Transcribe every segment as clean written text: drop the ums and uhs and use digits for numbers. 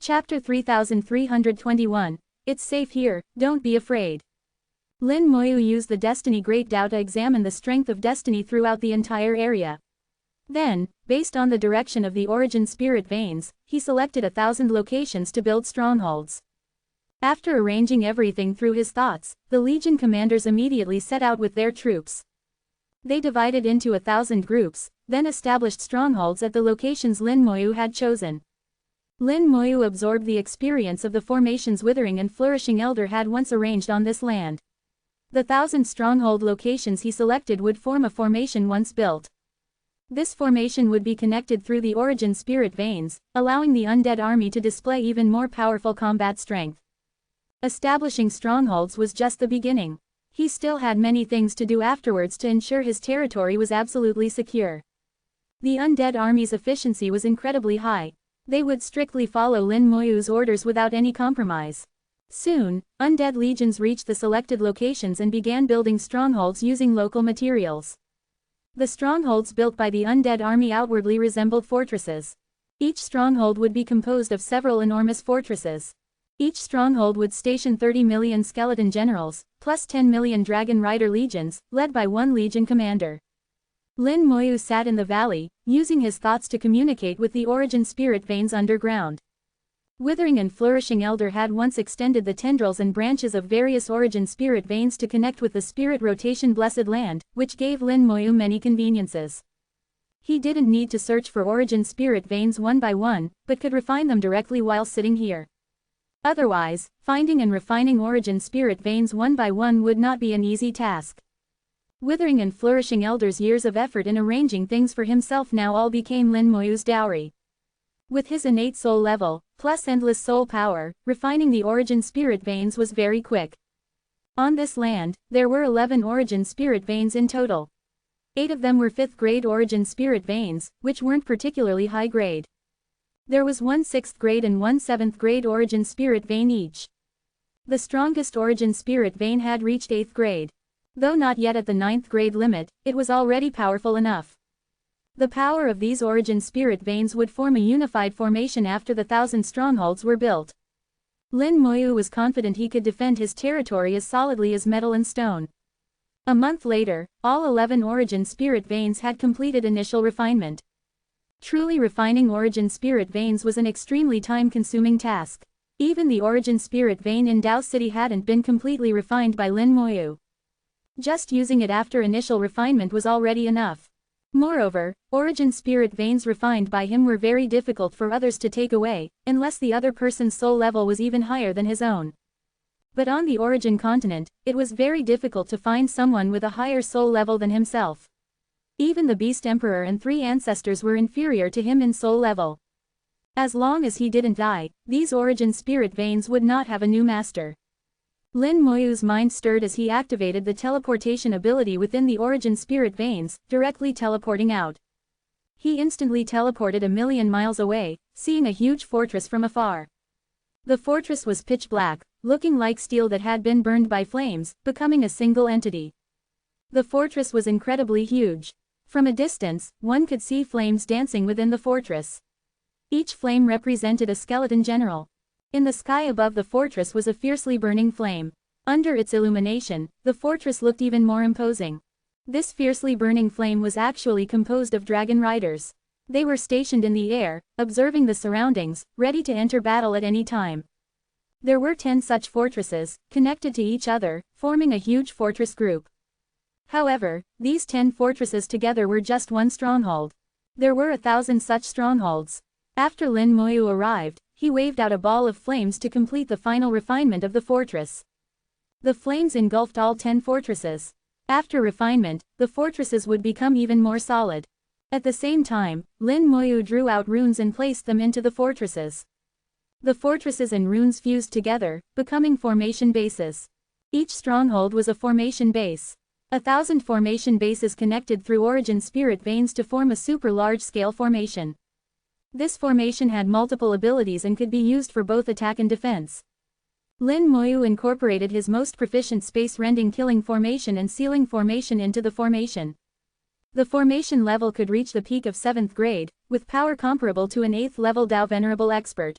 Chapter 3321. It's safe here, don't be afraid. Lin Moyu used the Destiny Great Tao to examine the strength of destiny throughout the entire area. Then, based on the direction of the origin spirit veins, he selected 1,000 locations to build strongholds. After arranging everything through his thoughts, the Legion commanders immediately set out with their troops. They divided into 1,000 groups, then established strongholds at the locations Lin Moyu had chosen. Lin Moyu absorbed the experience of the formations Withering and Flourishing Elder had once arranged on this land. The 1,000 stronghold locations he selected would form a formation once built. This formation would be connected through the origin spirit veins, allowing the undead army to display even more powerful combat strength. Establishing strongholds was just the beginning. He still had many things to do afterwards to ensure his territory was absolutely secure. The undead army's efficiency was incredibly high. They would strictly follow Lin Moyu's orders without any compromise. Soon, undead legions reached the selected locations and began building strongholds using local materials. The strongholds built by the undead army outwardly resembled fortresses. Each stronghold would be composed of several enormous fortresses. Each stronghold would station 30 million skeleton generals, plus 10 million dragon rider legions, led by one legion commander. Lin Moyu sat in the valley, using his thoughts to communicate with the origin spirit veins underground. Withering and Flourishing Elder had once extended the tendrils and branches of various origin spirit veins to connect with the spirit rotation Blessed Land, which gave Lin Moyu many conveniences. He didn't need to search for origin spirit veins one by one, but could refine them directly while sitting here. Otherwise, finding and refining origin spirit veins one by one would not be an easy task. Withering and Flourishing Elder's years of effort in arranging things for himself now all became Lin Moyu's dowry. With his innate soul level, plus endless soul power, refining the origin spirit veins was very quick. On this land, there were 11 origin spirit veins in total. 8 of them were 5th grade origin spirit veins, which weren't particularly high grade. There was 1 6th grade and 1 7th grade origin spirit vein each. The strongest origin spirit vein had reached 8th grade. Though not yet at the 9th grade limit, it was already powerful enough. The power of these origin spirit veins would form a unified formation after the 1,000 strongholds were built. Lin Moyu was confident he could defend his territory as solidly as metal and stone. A month later, all 11 origin spirit veins had completed initial refinement. Truly refining origin spirit veins was an extremely time-consuming task. Even the origin spirit vein in Dao City hadn't been completely refined by Lin Moyu. Just using it after initial refinement was already enough. Moreover, origin spirit veins refined by him were very difficult for others to take away, unless the other person's soul level was even higher than his own. But on the origin continent, it was very difficult to find someone with a higher soul level than himself. Even the Beast Emperor and 3 ancestors were inferior to him in soul level. As long as he didn't die, these origin spirit veins would not have a new master. Lin Moyu's mind stirred as he activated the teleportation ability within the origin spirit veins, directly teleporting out. He instantly teleported 1,000,000 miles away, seeing a huge fortress from afar. The fortress was pitch black, looking like steel that had been burned by flames, becoming a single entity. The fortress was incredibly huge. From a distance, one could see flames dancing within the fortress. Each flame represented a skeleton general. In the sky above the fortress was a fiercely burning flame. Under its illumination, the fortress looked even more imposing. This fiercely burning flame was actually composed of dragon riders. They were stationed in the air, observing the surroundings, ready to enter battle at any time. There were 10 such fortresses, connected to each other, forming a huge fortress group. However, these 10 fortresses together were just one stronghold. There were 1,000 such strongholds. After Lin Moyu arrived, he waved out a ball of flames to complete the final refinement of the fortress. The flames engulfed all 10 fortresses. After refinement, the fortresses would become even more solid. At the same time, Lin Moyu drew out runes and placed them into the fortresses. The fortresses and runes fused together, becoming formation bases. Each stronghold was a formation base. 1,000 formation bases connected through origin spirit veins to form a super large-scale formation. This formation had multiple abilities and could be used for both attack and defense. Lin Moyu incorporated his most proficient space-rending killing formation and sealing formation into the formation. The formation level could reach the peak of 7th grade, with power comparable to an 8th level Dao Venerable expert.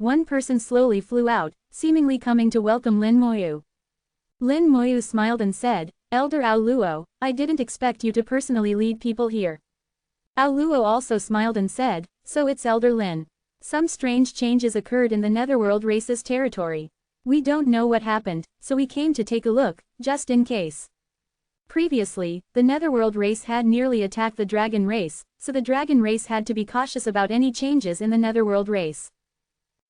one person slowly flew out, seemingly coming to welcome Lin Moyu. Lin Moyu smiled and said, "Elder Ao Luo, I didn't expect you to personally lead people here." Ao Luo also smiled and said, "So it's Elder Lin. Some strange changes occurred in the Netherworld race's territory. We don't know what happened, so we came to take a look, just in case." Previously, the Netherworld race had nearly attacked the Dragon race, so the Dragon race had to be cautious about any changes in the Netherworld race.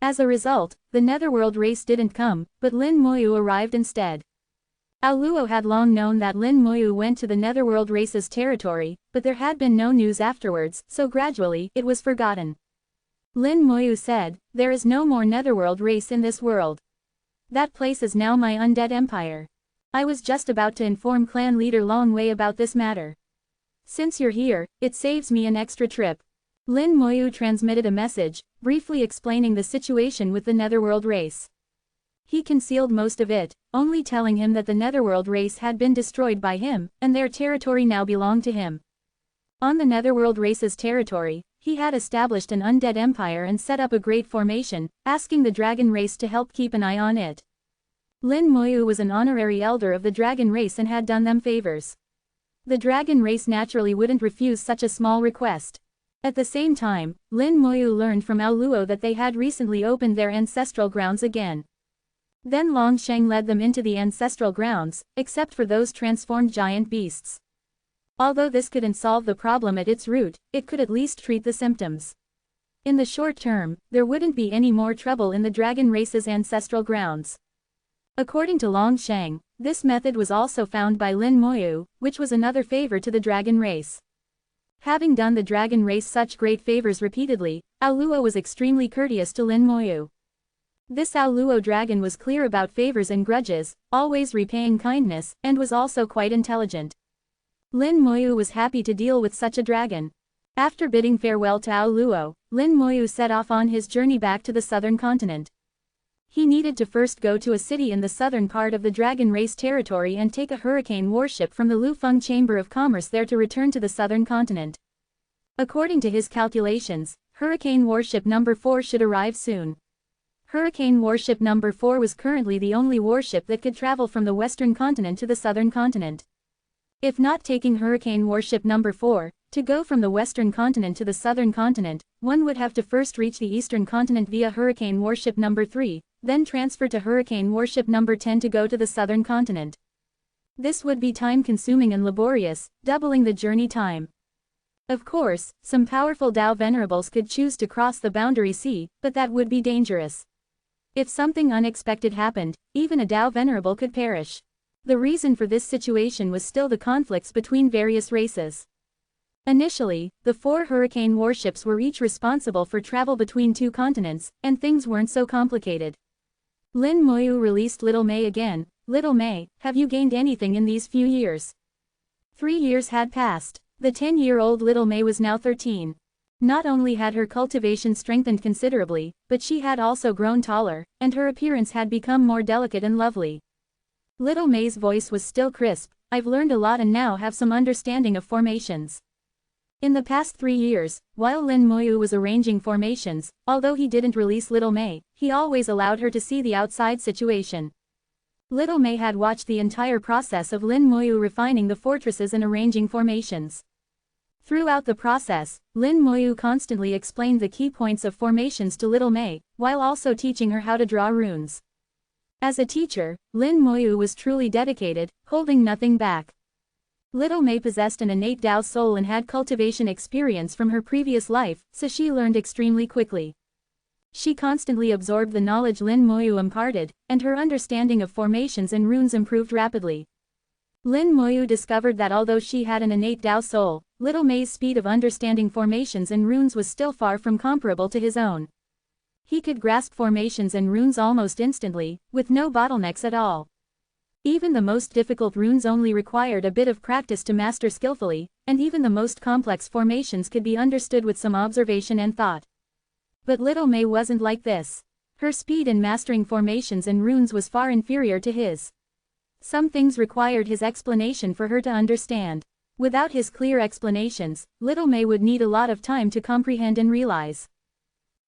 As a result, the Netherworld race didn't come, but Lin Moyu arrived instead. Ao Luo had long known that Lin Moyu went to the Netherworld race's territory, but there had been no news afterwards, so gradually, it was forgotten. Lin Moyu said, "There is no more Netherworld race in this world. That place is now my undead empire. I was just about to inform clan leader Long Wei about this matter. Since you're here, it saves me an extra trip." Lin Moyu transmitted a message, briefly explaining the situation with the Netherworld race. He concealed most of it, only telling him that the Netherworld race had been destroyed by him, and their territory now belonged to him. On the Netherworld race's territory, he had established an undead empire and set up a great formation, asking the Dragon race to help keep an eye on it. Lin Moyu was an honorary elder of the Dragon race and had done them favors. The Dragon race naturally wouldn't refuse such a small request. At the same time, Lin Moyu learned from Ao Luo that they had recently opened their ancestral grounds again. Then Long Sheng led them into the ancestral grounds, except for those transformed giant beasts. Although this couldn't solve the problem at its root, it could at least treat the symptoms. In the short term, there wouldn't be any more trouble in the Dragon race's ancestral grounds. According to Long Sheng, this method was also found by Lin Moyu, which was another favor to the Dragon race. Having done the Dragon race such great favors repeatedly, Ao Luo was extremely courteous to Lin Moyu. This Ao Luo dragon was clear about favors and grudges, always repaying kindness, and was also quite intelligent. Lin Moyu was happy to deal with such a dragon. After bidding farewell to Ao Luo, Lin Moyu set off on his journey back to the southern continent. He needed to first go to a city in the southern part of the Dragon race territory and take a hurricane warship from the Lufeng Chamber of Commerce there to return to the southern continent. According to his calculations, Hurricane Warship No. 4 should arrive soon. Hurricane Warship No. 4 was currently the only warship that could travel from the western continent to the southern continent. If not taking Hurricane Warship No. 4, to go from the western continent to the southern continent, one would have to first reach the eastern continent via Hurricane Warship No. 3, then transfer to Hurricane Warship No. 10 to go to the southern continent. This would be time-consuming and laborious, doubling the journey time. Of course, some powerful Dao Venerables could choose to cross the boundary sea, but that would be dangerous. If something unexpected happened, even a Dao Venerable could perish. The reason for this situation was still the conflicts between various races. Initially, the 4 hurricane warships were each responsible for travel between 2 continents, and things weren't so complicated. Lin Moyu released Little May again. "Little May, have you gained anything in these few years?" 3 years had passed. The 10-year-old Little May was now 13. Not only had her cultivation strengthened considerably, but she had also grown taller, and her appearance had become more delicate and lovely. Little May's voice was still crisp. "I've learned a lot and now have some understanding of formations." In the past 3 years, while Lin Moyu was arranging formations, although he didn't release Little May, he always allowed her to see the outside situation. Little May had watched the entire process of Lin Moyu refining the fortresses and arranging formations. Throughout the process, Lin Moyu constantly explained the key points of formations to Little May, while also teaching her how to draw runes. As a teacher, Lin Moyu was truly dedicated, holding nothing back. Little May possessed an innate Dao soul and had cultivation experience from her previous life, so she learned extremely quickly. She constantly absorbed the knowledge Lin Moyu imparted, and her understanding of formations and runes improved rapidly. Lin Moyu discovered that although she had an innate Dao soul, Little May's speed of understanding formations and runes was still far from comparable to his own. He could grasp formations and runes almost instantly, with no bottlenecks at all. Even the most difficult runes only required a bit of practice to master skillfully, and even the most complex formations could be understood with some observation and thought. But Little May wasn't like this. Her speed in mastering formations and runes was far inferior to his. Some things required his explanation for her to understand. Without his clear explanations, Little May would need a lot of time to comprehend and realize.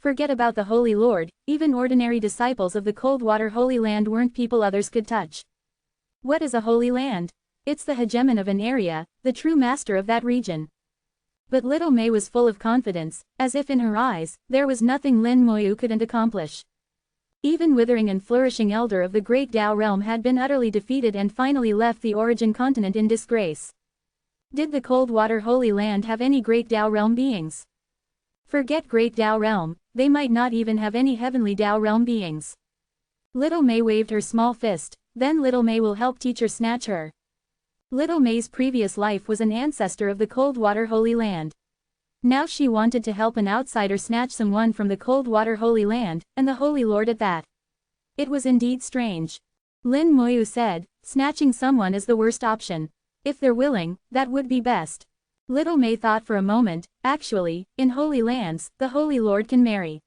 Forget about the Holy Lord, even ordinary disciples of the Coldwater Holy Land weren't people others could touch. What is a holy land? It's the hegemon of an area, the true master of that region. But little May was full of confidence, as if in her eyes, there was nothing Lin Moyu couldn't accomplish. Even withering and flourishing elder of the great Tao realm had been utterly defeated and finally left the origin continent in disgrace. Did the Coldwater Holy Land have any great Tao realm beings? Forget great Tao realm, they might not even have any heavenly Tao realm beings. Little May waved her small fist, then Little May will help teacher snatch her. Little May's previous life was an ancestor of the Coldwater Holy Land. Now she wanted to help an outsider snatch someone from the Coldwater Holy Land, and the Holy Lord at that. It was indeed strange. Lin Moyu said, snatching someone is the worst option. If they're willing, that would be best. Little May thought for a moment, actually, in Holy Lands, the Holy Lord can marry.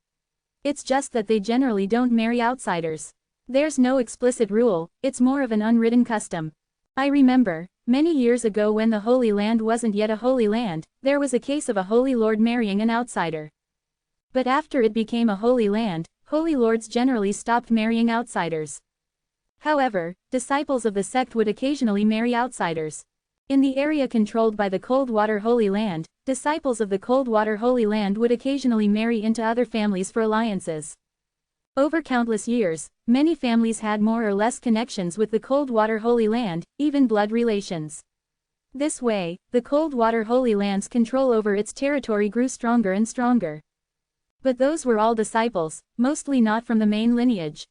It's just that they generally don't marry outsiders. There's no explicit rule, it's more of an unwritten custom. I remember, many years ago when the Holy Land wasn't yet a Holy Land, there was a case of a Holy Lord marrying an outsider. But after it became a Holy Land, Holy Lords generally stopped marrying outsiders. However, disciples of the sect would occasionally marry outsiders. In the area controlled by the Coldwater Holy Land, disciples of the Coldwater Holy Land would occasionally marry into other families for alliances. Over countless years, many families had more or less connections with the Coldwater Holy Land, even blood relations. This way, the Coldwater Holy Land's control over its territory grew stronger and stronger. But those were all disciples, mostly not from the main lineage.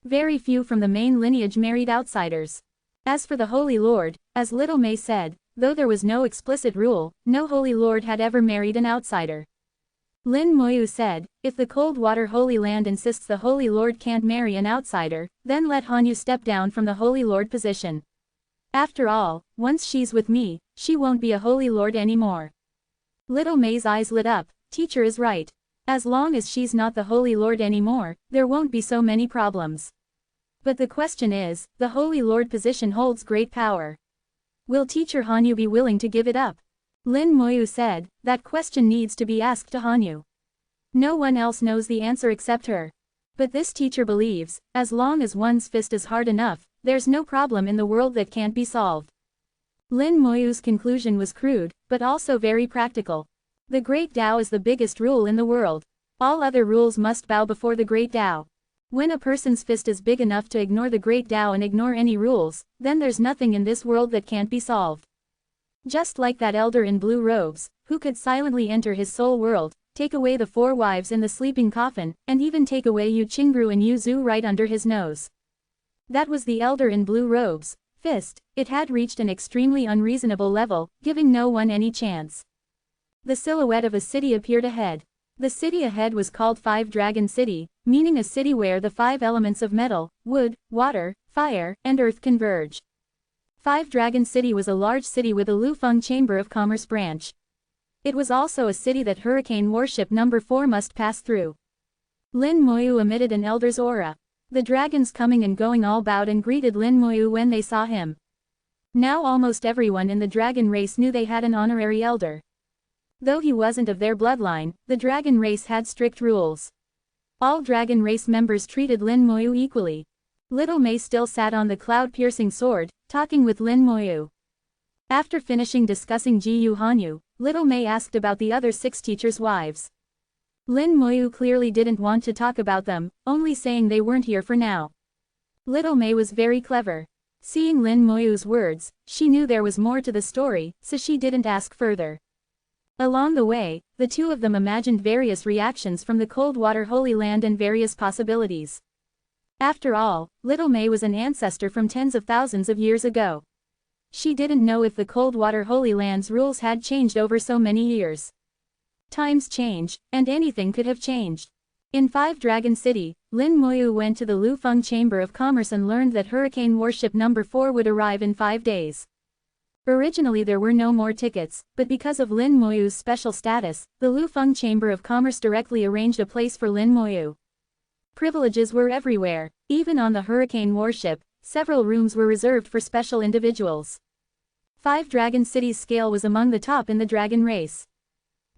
Very few from the main lineage married outsiders. As for the Holy Lord, as Little May said, though there was no explicit rule, no Holy Lord had ever married an outsider. Lin Moyu said, if the Coldwater Holy Land insists the Holy Lord can't marry an outsider, then let Hanyu step down from the Holy Lord position. After all, once she's with me, she won't be a Holy Lord anymore. Little May's eyes lit up, teacher is right. As long as she's not the Holy Lord anymore, there won't be so many problems. But the question is, the Holy Lord position holds great power. Will teacher Hanyu be willing to give it up? Lin Moyu said, that question needs to be asked to Hanyu. No one else knows the answer except her. But this teacher believes, as long as one's fist is hard enough, there's no problem in the world that can't be solved. Lin Moyu's conclusion was crude, but also very practical. The Great Tao is the biggest rule in the world. All other rules must bow before the Great Tao. When a person's fist is big enough to ignore the Great Tao and ignore any rules, then there's nothing in this world that can't be solved. Just like that elder in blue robes, who could silently enter his soul world, take away the 4 wives in the sleeping coffin, and even take away Yu Qingru and Yu Zhu right under his nose. That was the elder in blue robes. Fist, it had reached an extremely unreasonable level, giving no one any chance. The silhouette of a city appeared ahead. The city ahead was called 5 Dragon City, meaning a city where the 5 elements of metal, wood, water, fire, and earth converge. 5 Dragon City was a large city with a Lufeng Chamber of Commerce branch. It was also a city that Hurricane Warship No. 4 must pass through. Lin Moyu emitted an elder's aura. The dragons coming and going all bowed and greeted Lin Moyu when they saw him. Now almost everyone in the dragon race knew they had an honorary elder. Though he wasn't of their bloodline, the dragon race had strict rules. All dragon race members treated Lin Moyu equally. Little May still sat on the cloud-piercing sword, talking with Lin Moyu. After finishing discussing Ji-Yu Hanyu, Little May asked about the other 6 teachers' wives. Lin Moyu clearly didn't want to talk about them, only saying they weren't here for now. Little May was very clever. Seeing Lin Moyu's words, she knew there was more to the story, so she didn't ask further. Along the way, the two of them imagined various reactions from the Coldwater Holy Land and various possibilities. After all, Little May was an ancestor from tens of thousands of years ago. She didn't know if the Coldwater Holy Land's rules had changed over so many years. Times change, and anything could have changed. In 5 Dragon City, Lin Moyu went to the Lufeng Chamber of Commerce and learned that Hurricane Warship No. 4 would arrive in 5 days. Originally there were no more tickets, but because of Lin Moyu's special status, the Lufeng Chamber of Commerce directly arranged a place for Lin Moyu. Privileges were everywhere. Even on the Hurricane Warship, several rooms were reserved for special individuals. 5 Dragon City's scale was among the top in the dragon race.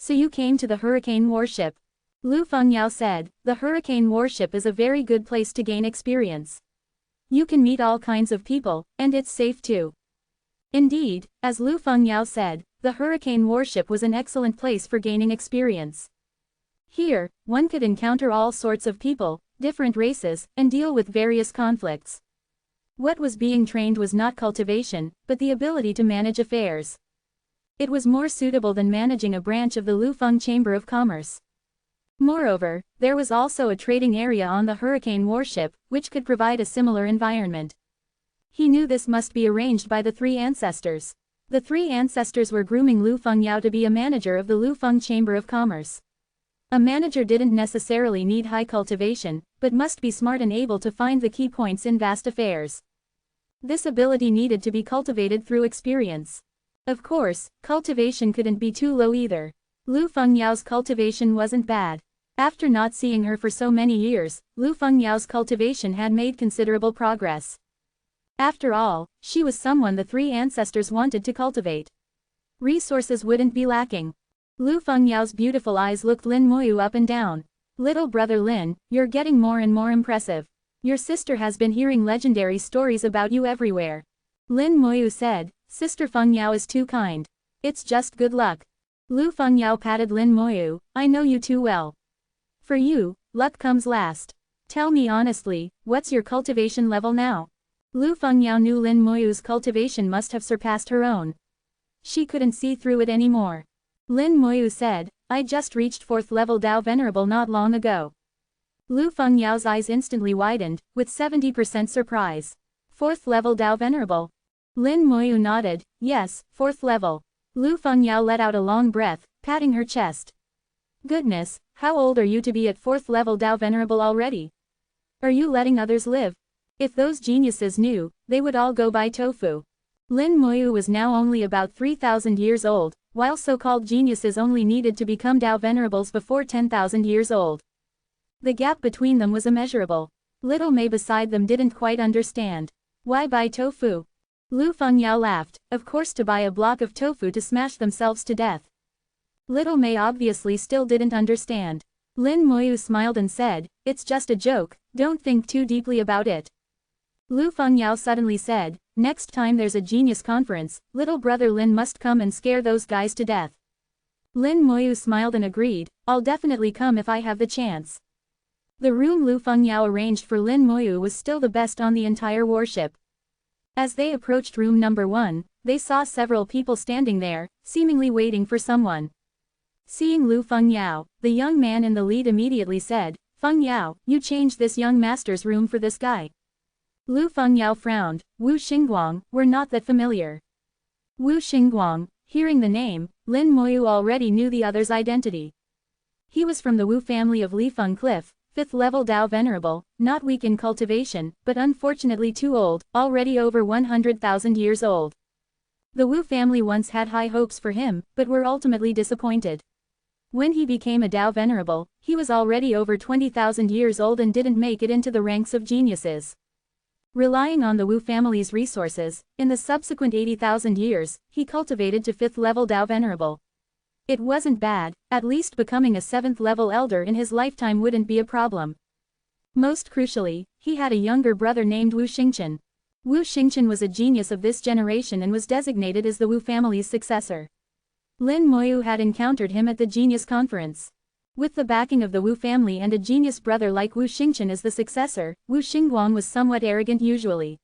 So you came to the hurricane warship. Lu Fengyao said, the hurricane warship is a very good place to gain experience. You can meet all kinds of people, and it's safe too. Indeed, as Lu Fengyao said, the hurricane warship was an excellent place for gaining experience. Here, one could encounter all sorts of people, different races, and deal with various conflicts. What was being trained was not cultivation, but the ability to manage affairs. It was more suitable than managing a branch of the Lufeng Chamber of Commerce. Moreover, there was also a trading area on the hurricane warship, which could provide a similar environment. He knew this must be arranged by the three ancestors. The three ancestors were grooming Lu Fengyao to be a manager of the Lufeng Chamber of Commerce. A manager didn't necessarily need high cultivation, but must be smart and able to find the key points in vast affairs. This ability needed to be cultivated through experience. Of course, cultivation couldn't be too low either. Lu Fengyao's cultivation wasn't bad. After not seeing her for so many years, Lu Fengyao's cultivation had made considerable progress. After all, she was someone the three ancestors wanted to cultivate. Resources wouldn't be lacking. Lu Fengyao's beautiful eyes looked Lin Moyu up and down. Little brother Lin, you're getting more and more impressive. Your sister has been hearing legendary stories about you everywhere. Lin Moyu said, Sister Fengyao is too kind. It's just good luck. Lu Fengyao patted Lin Moyu, I know you too well. For you, luck comes last. Tell me honestly, what's your cultivation level now? Lu Fengyao knew Lin Moyu's cultivation must have surpassed her own. She couldn't see through it anymore. Lin Moyu said, I just reached 4th level Dao Venerable not long ago. Lu Fengyao's eyes instantly widened, with 70% surprise. 4th level Dao Venerable. Lin Moyu nodded, yes, 4th level. Lu Fengyao let out a long breath, patting her chest. Goodness, how old are you to be at 4th level Dao Venerable already? Are you letting others live? If those geniuses knew, they would all go buy tofu. Lin Moyu was now only about 3,000 years old, while so-called geniuses only needed to become Dao Venerables before 10,000 years old. The gap between them was immeasurable. Little Mei beside them didn't quite understand. Why buy tofu? Lu Fengyao laughed, of course to buy a block of tofu to smash themselves to death. Little Mei obviously still didn't understand. Lin Moyu smiled and said, it's just a joke, don't think too deeply about it. Lu Fengyao suddenly said, next time there's a genius conference, little brother Lin must come and scare those guys to death. Lin Moyu smiled and agreed, I'll definitely come if I have the chance. The room Lu Fengyao arranged for Lin Moyu was still the best on the entire warship. As they approached room number 1, they saw several people standing there, seemingly waiting for someone. Seeing Lu Fengyao, the young man in the lead immediately said, Fengyao, you changed this young master's room for this guy. Lu Fengyao frowned, Wu Xingguang, we're not that familiar. Wu Xingguang, hearing the name, Lin Moyu already knew the other's identity. He was from the Wu family of Lifeng Cliff, 5th level Dao Venerable, not weak in cultivation, but unfortunately too old, already over 100,000 years old. The Wu family once had high hopes for him, but were ultimately disappointed. When he became a Dao Venerable, he was already over 20,000 years old and didn't make it into the ranks of geniuses. Relying on the Wu family's resources, in the subsequent 80,000 years, he cultivated to 5th level Dao Venerable. It wasn't bad, at least becoming a 7th level elder in his lifetime wouldn't be a problem. Most crucially, he had a younger brother named Wu Xingchen. Wu Xingchen was a genius of this generation and was designated as the Wu family's successor. Lin Moyu had encountered him at the Genius Conference. With the backing of the Wu family and a genius brother like Wu Xingchen as the successor, Wu Xingguang was somewhat arrogant usually.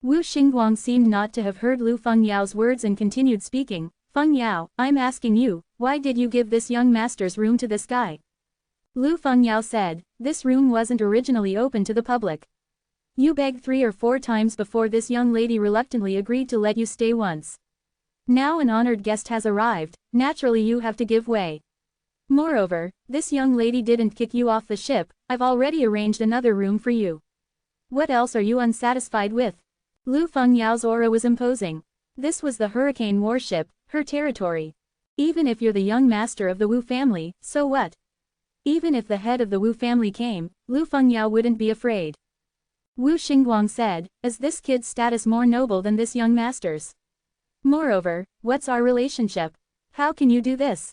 Wu Xingguang seemed not to have heard Lu Fengyao's words and continued speaking, Fengyao, I'm asking you, why did you give this young master's room to this guy? Lu Fengyao said, this room wasn't originally open to the public. You begged 3 or 4 times before this young lady reluctantly agreed to let you stay once. Now an honored guest has arrived, naturally you have to give way. Moreover, this young lady didn't kick you off the ship, I've already arranged another room for you. What else are you unsatisfied with? Lu Fengyao's aura was imposing. This was the hurricane warship, her territory. Even if you're the young master of the Wu family, so what? Even if the head of the Wu family came, Lu Fengyao wouldn't be afraid. Wu Xingguang said, is this kid's status more noble than this young master's? Moreover, what's our relationship? How can you do this?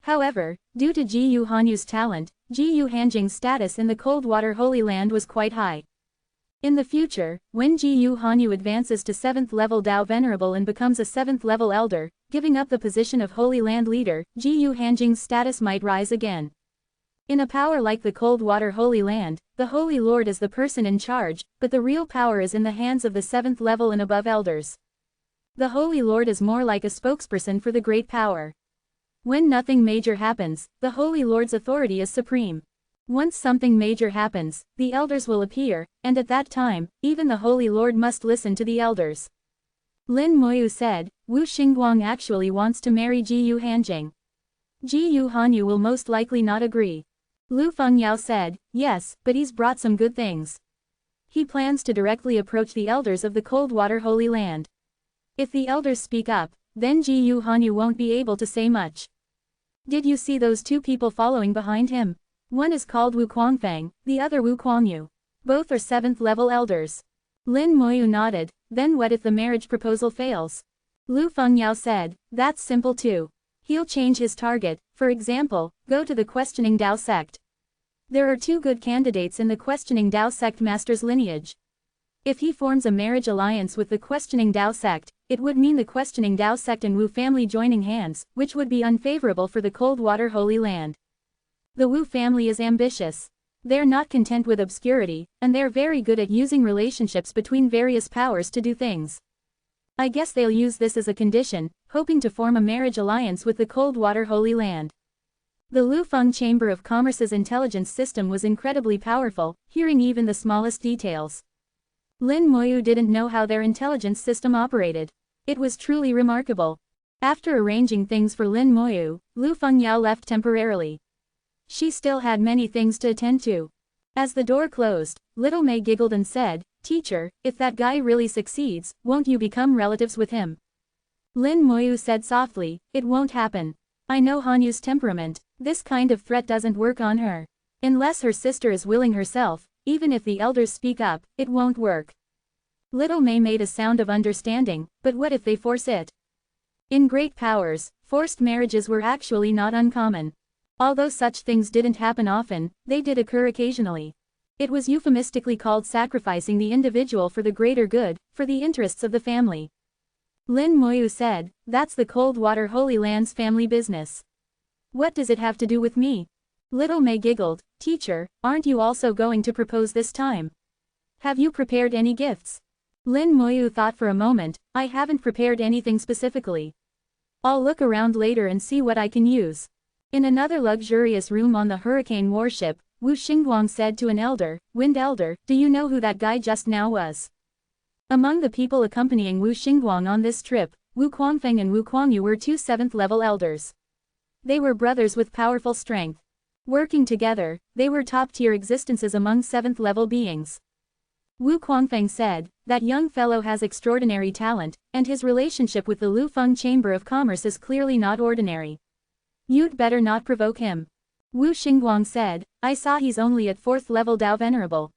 However, due to Jiyu Hanyu's talent, Jiyu Hanjing's status in the Coldwater Holy Land was quite high. In the future, when Jiyu Hanyu advances to 7th level Dao Venerable and becomes a 7th level Elder, giving up the position of Holy Land Leader, Jiyu Hanjing's status might rise again. In a power like the Coldwater Holy Land, the Holy Lord is the person in charge, but the real power is in the hands of the 7th level and above elders. The Holy Lord is more like a spokesperson for the great power. When nothing major happens, the Holy Lord's authority is supreme. Once something major happens, the elders will appear, and at that time, even the Holy Lord must listen to the elders. Lin Moyu said, Wu Xingguang actually wants to marry Jiyu Hanjing. Jiyu Hanyu will most likely not agree. Lu Fengyao said, yes, but he's brought some good things. He plans to directly approach the elders of the Coldwater Holy Land. If the elders speak up, then Jiyu Hanyu won't be able to say much. Did you see those two people following behind him? One is called Wu Quangfeng, the other Wu Quangyu. Both are 7th level elders. Lin Moyu nodded. Then what if the marriage proposal fails? Lu Fengyao said, that's simple too. He'll change his target, for example, go to the questioning Dao sect. There are two good candidates in the questioning Dao sect master's lineage. If he forms a marriage alliance with the questioning Dao sect, it would mean the questioning Dao sect and Wu family joining hands, which would be unfavorable for the Coldwater Holy Land. The Wu family is ambitious. They're not content with obscurity, and they're very good at using relationships between various powers to do things. I guess they'll use this as a condition, hoping to form a marriage alliance with the Coldwater Holy Land. The Lufeng Chamber of Commerce's intelligence system was incredibly powerful, hearing even the smallest details. Lin Moyu didn't know how their intelligence system operated. It was truly remarkable. After arranging things for Lin Moyu, Lu Fengyao left temporarily. She still had many things to attend to. As the door closed, Little May giggled and said, Teacher, if that guy really succeeds, won't you become relatives with him? Lin Moyu said softly, it won't happen. I know Hanyu's temperament, this kind of threat doesn't work on her. Unless her sister is willing herself, even if the elders speak up, it won't work. Little May made a sound of understanding, but what if they force it? In great powers, forced marriages were actually not uncommon. Although such things didn't happen often, they did occur occasionally. It was euphemistically called sacrificing the individual for the greater good, for the interests of the family. Lin Moyu said, that's the Coldwater Holy Land's family business. What does it have to do with me? Little May giggled, Teacher, aren't you also going to propose this time? Have you prepared any gifts? Lin Moyu thought for a moment, I haven't prepared anything specifically. I'll look around later and see what I can use. In another luxurious room on the Hurricane warship, Wu Xingguang said to an elder, Wind Elder, do you know who that guy just now was? Among the people accompanying Wu Xingguang on this trip, Wu Quangfeng and Wu Quangyu were two 7th level elders. They were brothers with powerful strength. Working together, they were top-tier existences among 7th level beings. Wu Quangfeng said, that young fellow has extraordinary talent, and his relationship with the Lufeng Chamber of Commerce is clearly not ordinary. You'd better not provoke him. Wu Xingguang said, I saw he's only at 4th level Dao Venerable.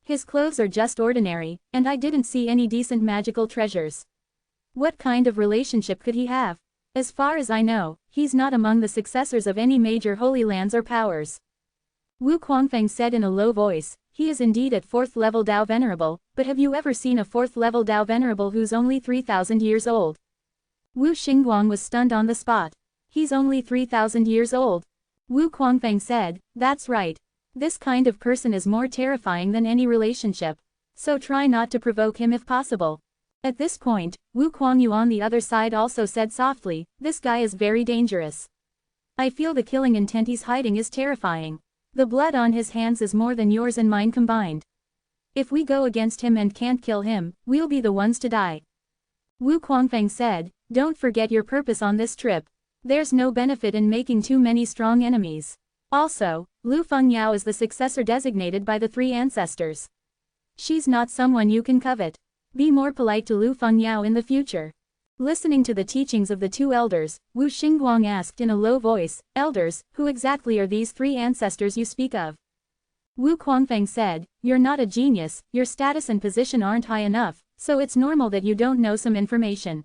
His clothes are just ordinary, and I didn't see any decent magical treasures. What kind of relationship could he have? As far as I know, he's not among the successors of any major holy lands or powers. Wu Quangfeng said in a low voice, he is indeed at 4th level Dao Venerable, but have you ever seen a 4th level Dao Venerable who's only 3,000 years old? Wu Xingguang was stunned on the spot. He's only 3,000 years old. Wu Quangfeng said, that's right. This kind of person is more terrifying than any relationship. So try not to provoke him if possible. At this point, Wu Quangyu on the other side also said softly, this guy is very dangerous. I feel the killing intent he's hiding is terrifying. The blood on his hands is more than yours and mine combined. If we go against him and can't kill him, we'll be the ones to die. Wu Quangfeng said, don't forget your purpose on this trip. There's no benefit in making too many strong enemies. Also, Lu Fengyao is the successor designated by the 3 ancestors. She's not someone you can covet. Be more polite to Lu Fengyao in the future. Listening to the teachings of the 2 elders, Wu Xingguang asked in a low voice, Elders, who exactly are these 3 ancestors you speak of? Wu Quangfeng said, you're not a genius, your status and position aren't high enough, so it's normal that you don't know some information.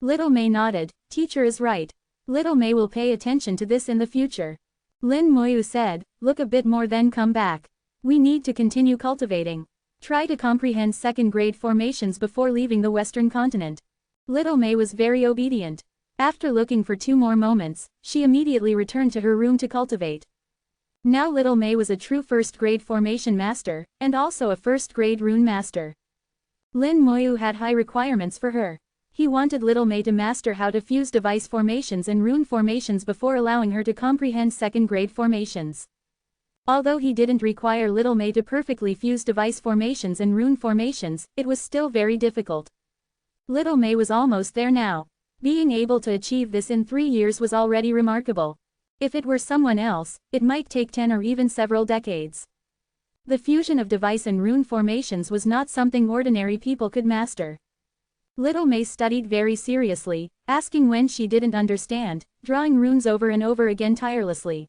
Little May nodded. Teacher is right. Little May will pay attention to this in the future. Lin Moyu said, look a bit more then come back. We need to continue cultivating. Try to comprehend second-grade formations before leaving the Western continent. Little May was very obedient. After looking for 2 more moments, she immediately returned to her room to cultivate. Now Little May was a true first-grade formation master, and also a first-grade rune master. Lin Moyu had high requirements for her. He wanted Little May to master how to fuse device formations and rune formations before allowing her to comprehend second-grade formations. Although he didn't require Little May to perfectly fuse device formations and rune formations, it was still very difficult. Little May was almost there now. Being able to achieve this in 3 years was already remarkable. If it were someone else, it might take 10 or even several decades. The fusion of device and rune formations was not something ordinary people could master. Little May studied very seriously, asking when she didn't understand, drawing runes over and over again tirelessly.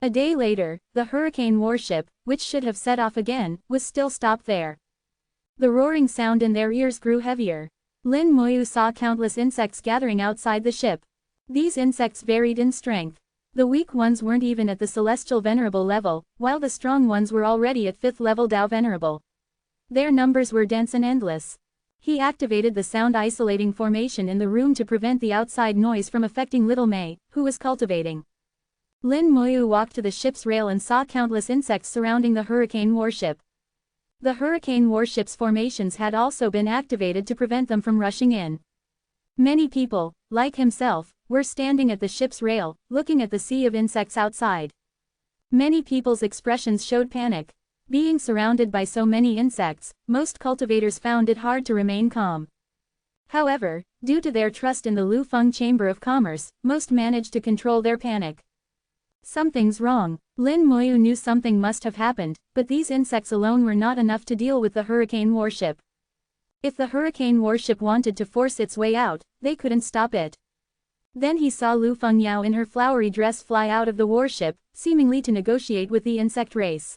A day later, the hurricane warship, which should have set off again, was still stopped there. The roaring sound in their ears grew heavier. Lin Moyu saw countless insects gathering outside the ship. These insects varied in strength. The weak ones weren't even at the celestial Venerable level, while the strong ones were already at 5th level Dao Venerable. Their numbers were dense and endless. He activated the sound isolating formation in the room to prevent the outside noise from affecting Little May, who was cultivating. Lin Moyu walked to the ship's rail and saw countless insects surrounding the hurricane warship. The hurricane warship's formations had also been activated to prevent them from rushing in. Many people, like himself, were standing at the ship's rail, looking at the sea of insects outside. Many people's expressions showed panic. Being surrounded by so many insects, most cultivators found it hard to remain calm. However, due to their trust in the Lufeng Chamber of Commerce, most managed to control their panic. Something's wrong. Lin Moyu knew something must have happened, but these insects alone were not enough to deal with the hurricane warship. If the hurricane warship wanted to force its way out, they couldn't stop it. Then he saw Lu Fengyao in her flowery dress fly out of the warship, seemingly to negotiate with the insect race.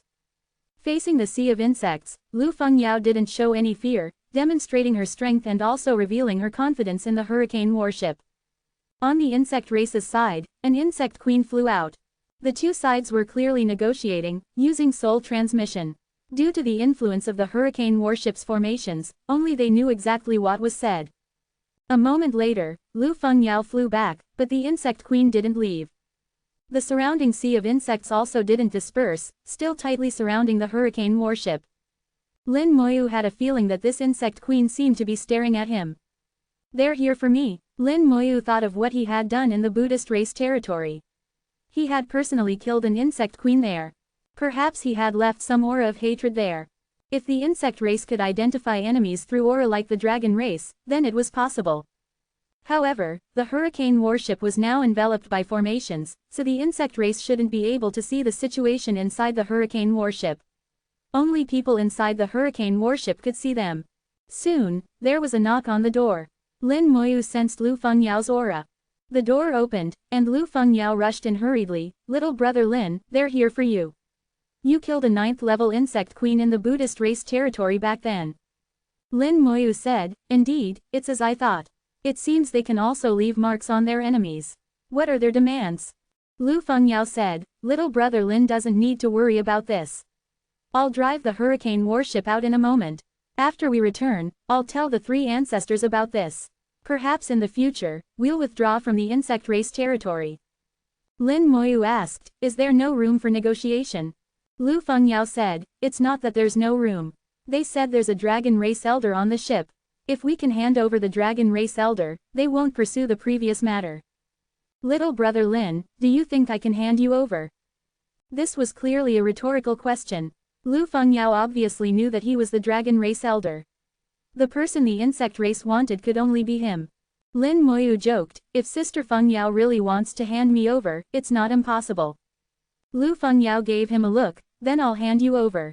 Facing the sea of insects, Lu Fengyao didn't show any fear, demonstrating her strength and also revealing her confidence in the hurricane warship. On the insect race's side, an insect queen flew out. The two sides were clearly negotiating, using soul transmission. Due to the influence of the hurricane warship's formations, only they knew exactly what was said. A moment later, Lu Fengyao flew back, but the insect queen didn't leave. The surrounding sea of insects also didn't disperse, still tightly surrounding the hurricane warship. Lin Moyu had a feeling that this insect queen seemed to be staring at him. They're here for me. Lin Moyu thought of what he had done in the Buddhist race territory. He had personally killed an insect queen there. Perhaps he had left some aura of hatred there. If the insect race could identify enemies through aura like the dragon race, then it was possible. However, the hurricane warship was now enveloped by formations, so the insect race shouldn't be able to see the situation inside the hurricane warship. Only people inside the hurricane warship could see them. Soon, there was a knock on the door. Lin Moyu sensed Lu Fengyao's aura. The door opened, and Lu Fengyao rushed in hurriedly. Little brother Lin, they're here for you. You killed a 9th-level insect queen in the Buddhist race territory back then. Lin Moyu said, indeed, it's as I thought. It seems they can also leave marks on their enemies. What are their demands? Lu Fengyao said, little brother Lin doesn't need to worry about this. I'll drive the hurricane warship out in a moment. After we return, I'll tell the 3 ancestors about this. Perhaps in the future, we'll withdraw from the insect race territory. Lin Moyu asked, is there no room for negotiation? Lu Fengyao said, it's not that there's no room. They said there's a dragon race elder on the ship. If we can hand over the dragon race elder, they won't pursue the previous matter. Little brother Lin, do you think I can hand you over? This was clearly a rhetorical question. Lu Fengyao obviously knew that he was the dragon race elder. The person the insect race wanted could only be him. Lin Moyu joked, if Sister Fengyao really wants to hand me over, it's not impossible. Lu Fengyao gave him a look, then I'll hand you over.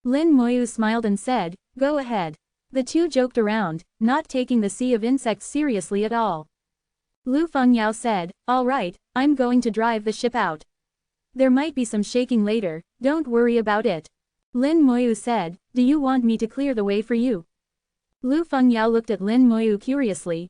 Lin Moyu smiled and said, go ahead. The two joked around, not taking the sea of insects seriously at all. Lu Fengyao said, all right, I'm going to drive the ship out. There might be some shaking later, don't worry about it. Lin Moyu said, do you want me to clear the way for you? Lu Fengyao looked at Lin Moyu curiously,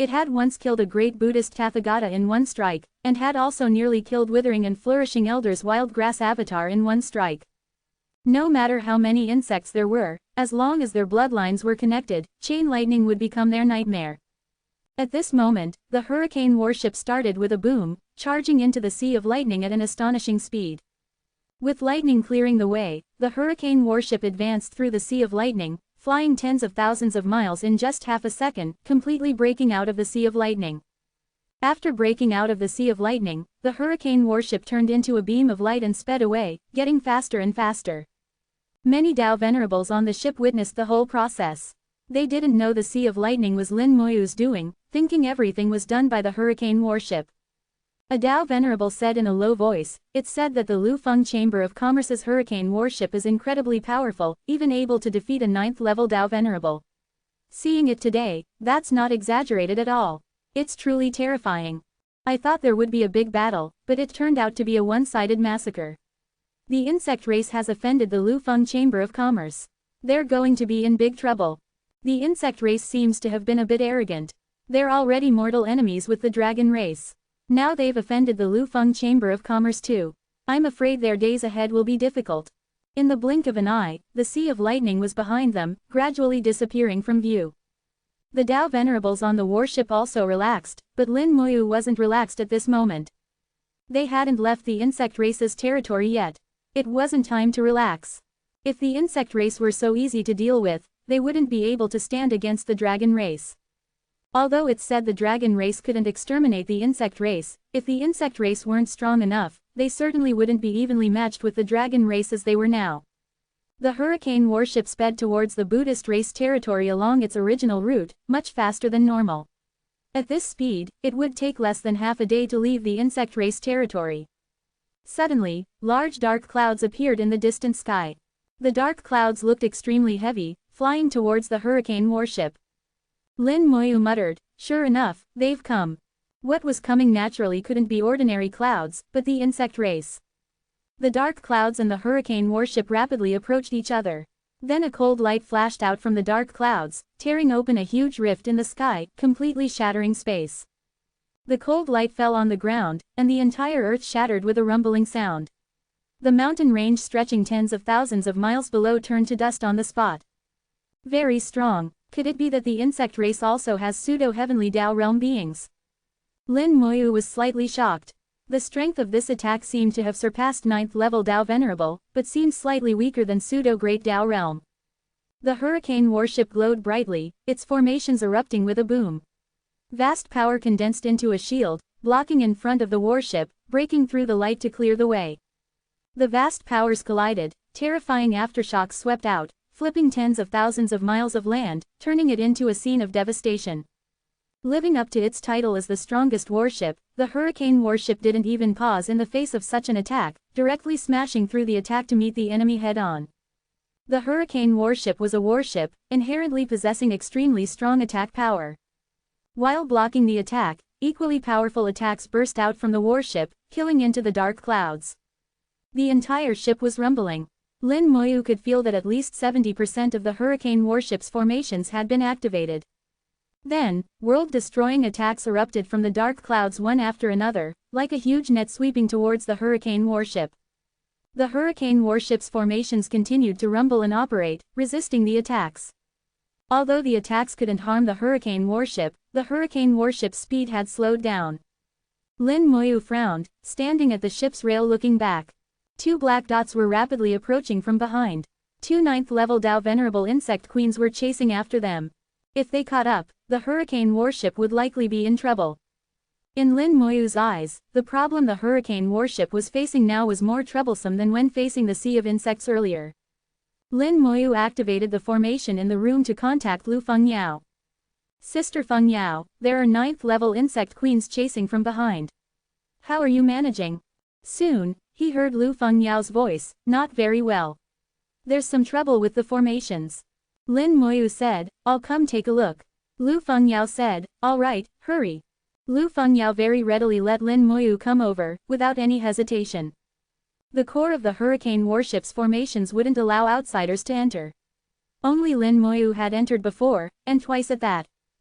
It had once killed a great Buddhist Tathagata in one strike, and had also nearly killed Withering and Flourishing Elder's wild grass avatar in one strike. No matter how many insects there were, as long as their bloodlines were connected, chain lightning would become their nightmare. At this moment, the hurricane warship started with a boom, charging into the sea of lightning at an astonishing speed. With lightning clearing the way, the hurricane warship advanced through the sea of lightning, flying tens of thousands of miles in just half a second, completely breaking out of the sea of lightning. After breaking out of the sea of lightning, the hurricane warship turned into a beam of light and sped away, getting faster and faster. Many Dao venerables on the ship witnessed the whole process. They didn't know the sea of lightning was Lin Moyu's doing, thinking everything was done by the hurricane warship. A Dao venerable said in a low voice, "It's said that the Lufeng Chamber of Commerce's hurricane warship is incredibly powerful, even able to defeat a 9th-level Dao venerable. Seeing it today, that's not exaggerated at all. It's truly terrifying. I thought there would be a big battle, but it turned out to be a one-sided massacre. The insect race has offended the Lufeng Chamber of Commerce. They're going to be in big trouble. The insect race seems to have been a bit arrogant. They're already mortal enemies with the dragon race. Now they've offended the Lufeng Chamber of Commerce too. I'm afraid their days ahead will be difficult." In the blink of an eye, the sea of lightning was behind them, gradually disappearing from view. The Dao venerables on the warship also relaxed, but Lin Moyu wasn't relaxed at this moment. They hadn't left the insect race's territory yet. It wasn't time to relax. If the insect race were so easy to deal with, they wouldn't be able to stand against the dragon race. Although it's said the dragon race couldn't exterminate the insect race, if the insect race weren't strong enough, they certainly wouldn't be evenly matched with the dragon race as they were now. The hurricane warship sped towards the Buddhist race territory along its original route, much faster than normal. At this speed, it would take less than half a day to leave the insect race territory. Suddenly, large dark clouds appeared in the distant sky. The dark clouds looked extremely heavy, flying towards the hurricane warship. Lin Moyu muttered, "Sure enough, they've come." What was coming naturally couldn't be ordinary clouds, but the insect race. The dark clouds and the hurricane warship rapidly approached each other. Then a cold light flashed out from the dark clouds, tearing open a huge rift in the sky, completely shattering space. The cold light fell on the ground, and the entire earth shattered with a rumbling sound. The mountain range stretching tens of thousands of miles below turned to dust on the spot. Very strong. Could it be that the insect race also has pseudo-heavenly Dao realm beings? Lin Moyu was slightly shocked. The strength of this attack seemed to have surpassed 9th-level Dao Venerable, but seemed slightly weaker than pseudo-great Dao realm. The hurricane warship glowed brightly, its formations erupting with a boom. Vast power condensed into a shield, blocking in front of the warship, breaking through the light to clear the way. The vast powers collided, terrifying aftershocks swept out, flipping tens of thousands of miles of land, turning it into a scene of devastation. Living up to its title as the strongest warship, the hurricane warship didn't even pause in the face of such an attack, directly smashing through the attack to meet the enemy head-on. The hurricane warship was a warship, inherently possessing extremely strong attack power. While blocking the attack, equally powerful attacks burst out from the warship, killing into the dark clouds. The entire ship was rumbling. Lin Moyu could feel that at least 70% of the hurricane warship's formations had been activated. Then, world-destroying attacks erupted from the dark clouds one after another, like a huge net sweeping towards the hurricane warship. The hurricane warship's formations continued to rumble and operate, resisting the attacks. Although the attacks couldn't harm the hurricane warship's speed had slowed down. Lin Moyu frowned, standing at the ship's rail looking back. Two black dots were rapidly approaching from behind. Two 9th-level Dao Venerable insect queens were chasing after them. If they caught up, the hurricane warship would likely be in trouble. In Lin Moyu's eyes, the problem the hurricane warship was facing now was more troublesome than when facing the sea of insects earlier. Lin Moyu activated the formation in the room to contact Lu Fengyao. "Sister Fengyao, there are 9th-level insect queens chasing from behind. How are you managing?" Soon, he heard Lu Fengyao's voice, "Not very well. There's some trouble with the formations." Lin Moyu said, "I'll come take a look." Lu Fengyao said, "All right, hurry." Lu Fengyao very readily let Lin Moyu come over, without any hesitation. The core of the hurricane warship's formations wouldn't allow outsiders to enter. Only Lin Moyu had entered before, and twice at that.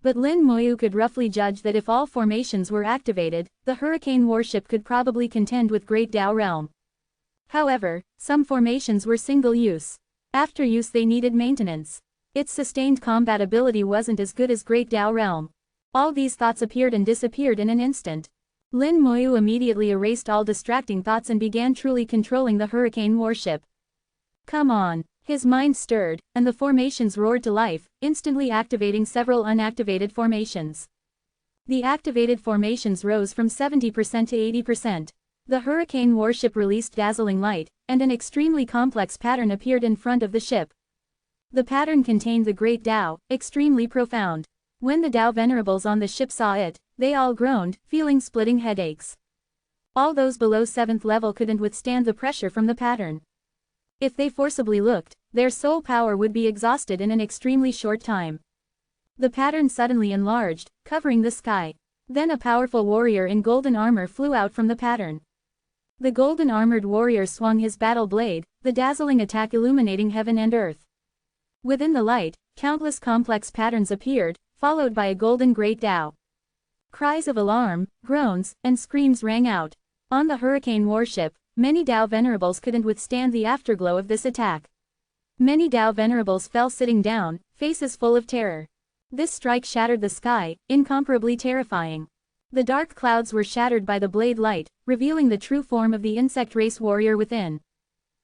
But Lin Moyu could roughly judge that if all formations were activated, the hurricane warship could probably contend with Great Dao Realm. However, some formations were single-use. After use they needed maintenance. Its sustained combat ability wasn't as good as Great Dao Realm. All these thoughts appeared and disappeared in an instant. Lin Moyu immediately erased all distracting thoughts and began truly controlling the hurricane warship. Come on. His mind stirred, and the formations roared to life, instantly activating several unactivated formations. The activated formations rose from 70% to 80%. The hurricane warship released dazzling light, and an extremely complex pattern appeared in front of the ship. The pattern contained the Great Dao, extremely profound. When the Dao Venerables on the ship saw it, they all groaned, feeling splitting headaches. All those below 7th level couldn't withstand the pressure from the pattern. If they forcibly looked, their soul power would be exhausted in an extremely short time. The pattern suddenly enlarged, covering the sky. Then a powerful warrior in golden armor flew out from the pattern. The golden armored warrior swung his battle blade, the dazzling attack illuminating heaven and earth. Within the light, countless complex patterns appeared, followed by a golden Great Dao. Cries of alarm, groans, and screams rang out. On the hurricane warship, many Dao Venerables couldn't withstand the afterglow of this attack. Many Dao Venerables fell sitting down, faces full of terror. This strike shattered the sky, incomparably terrifying. The dark clouds were shattered by the blade light, revealing the true form of the insect race warrior within.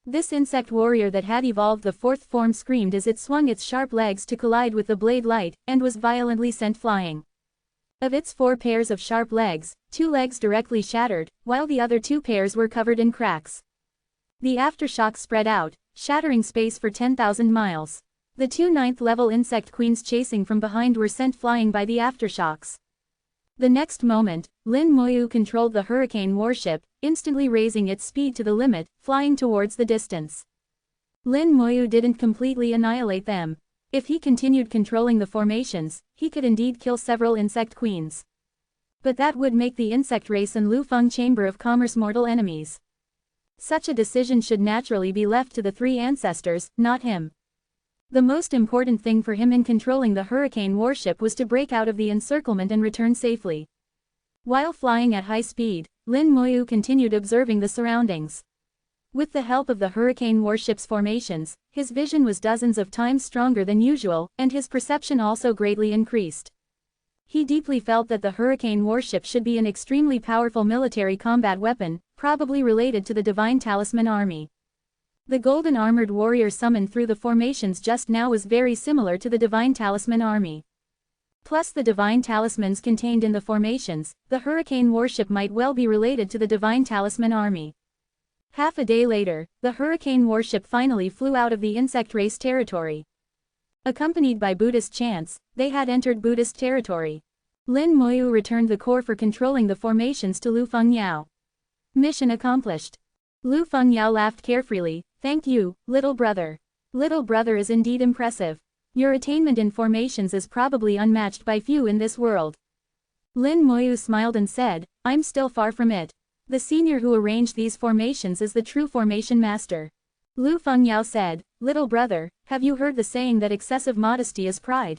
This insect warrior that had evolved the 4th form screamed as it swung its sharp legs to collide with the blade light, and was violently sent flying. Of its 4 pairs of sharp legs, 2 legs directly shattered, while the other 2 pairs were covered in cracks. The aftershock spread out, shattering space for 10,000 miles. The 2 9th-level insect queens chasing from behind were sent flying by the aftershocks. The next moment, Lin Moyu controlled the hurricane warship, instantly raising its speed to the limit, flying towards the distance. Lin Moyu didn't completely annihilate them. If he continued controlling the formations, he could indeed kill several insect queens. But that would make the insect race and Lufeng Chamber of Commerce mortal enemies. Such a decision should naturally be left to the 3 ancestors, not him. The most important thing for him in controlling the hurricane warship was to break out of the encirclement and return safely. While flying at high speed, Lin Moyu continued observing the surroundings. With the help of the hurricane warship's formations, his vision was dozens of times stronger than usual, and his perception also greatly increased. He deeply felt that the hurricane warship should be an extremely powerful military combat weapon, probably related to the Divine Talisman army. The golden armored warrior summoned through the formations just now was very similar to the Divine Talisman army. Plus the Divine Talismans contained in the formations, the hurricane warship might well be related to the Divine Talisman army. Half a day later, the hurricane warship finally flew out of the insect race territory. Accompanied by Buddhist chants, they had entered Buddhist territory. Lin Moyu returned the core for controlling the formations to Lu Fengyao. Mission accomplished. Lu Fengyao laughed carefreely. Thank you, little brother. Little brother is indeed impressive. Your attainment in formations is probably unmatched by few in this world. Lin Moyu smiled and said, I'm still far from it. The senior who arranged these formations is the true formation master. Lu Fengyao said, little brother, have you heard the saying that excessive modesty is pride?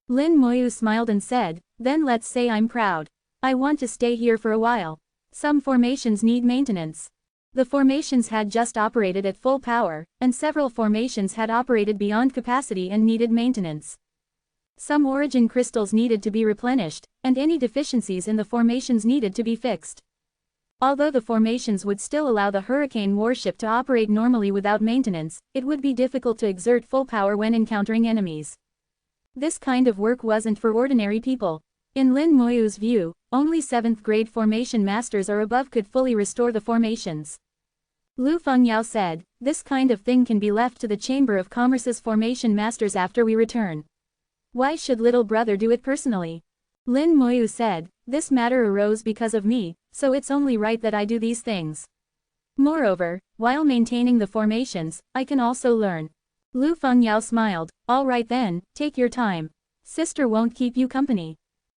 Lin Moyu smiled and said, then let's say I'm proud. I want to stay here for a while. Some formations need maintenance. The formations had just operated at full power, and several formations had operated beyond capacity and needed maintenance. Some origin crystals needed to be replenished, and any deficiencies in the formations needed to be fixed. Although the formations would still allow the hurricane warship to operate normally without maintenance, it would be difficult to exert full power when encountering enemies. This kind of work wasn't for ordinary people. In Lin Moyu's view, only 7th grade formation masters or above could fully restore the formations. Lu Fengyao said, this kind of thing can be left to the Chamber of Commerce's formation masters after we return. Why should little brother do it personally? Lin Moyu said, this matter arose because of me, so it's only right that I do these things. Moreover, while maintaining the formations, I can also learn. Lu Fengyao smiled, all right then, take your time. Sister won't keep you company.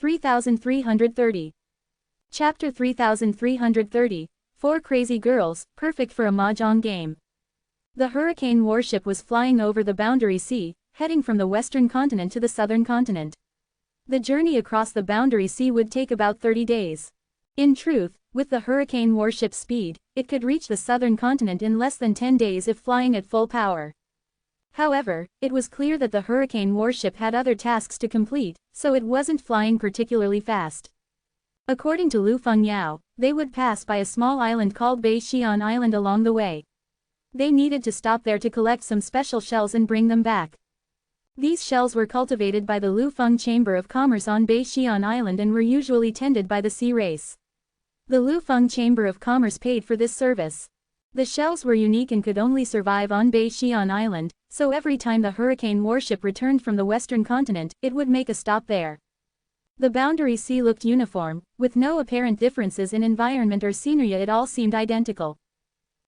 3330. Chapter 3330, 4 Crazy Girls, perfect for a mahjong game. The hurricane warship was flying over the Boundary Sea, heading from the western continent to the southern continent. The journey across the Boundary Sea would take about 30 days. In truth, with the hurricane warship's speed, it could reach the southern continent in less than 10 days if flying at full power. However, it was clear that the hurricane warship had other tasks to complete, so it wasn't flying particularly fast. According to Lu Fengyao, they would pass by a small island called Bai-Xian Island along the way. They needed to stop there to collect some special shells and bring them back. These shells were cultivated by the Lufeng Chamber of Commerce on Bai-Xian Island and were usually tended by the sea race. The Lufeng Chamber of Commerce paid for this service. The shells were unique and could only survive on Bai-Xian Island, so every time the hurricane warship returned from the western continent, it would make a stop there. The Boundary Sea looked uniform, with no apparent differences in environment or scenery. It all seemed identical.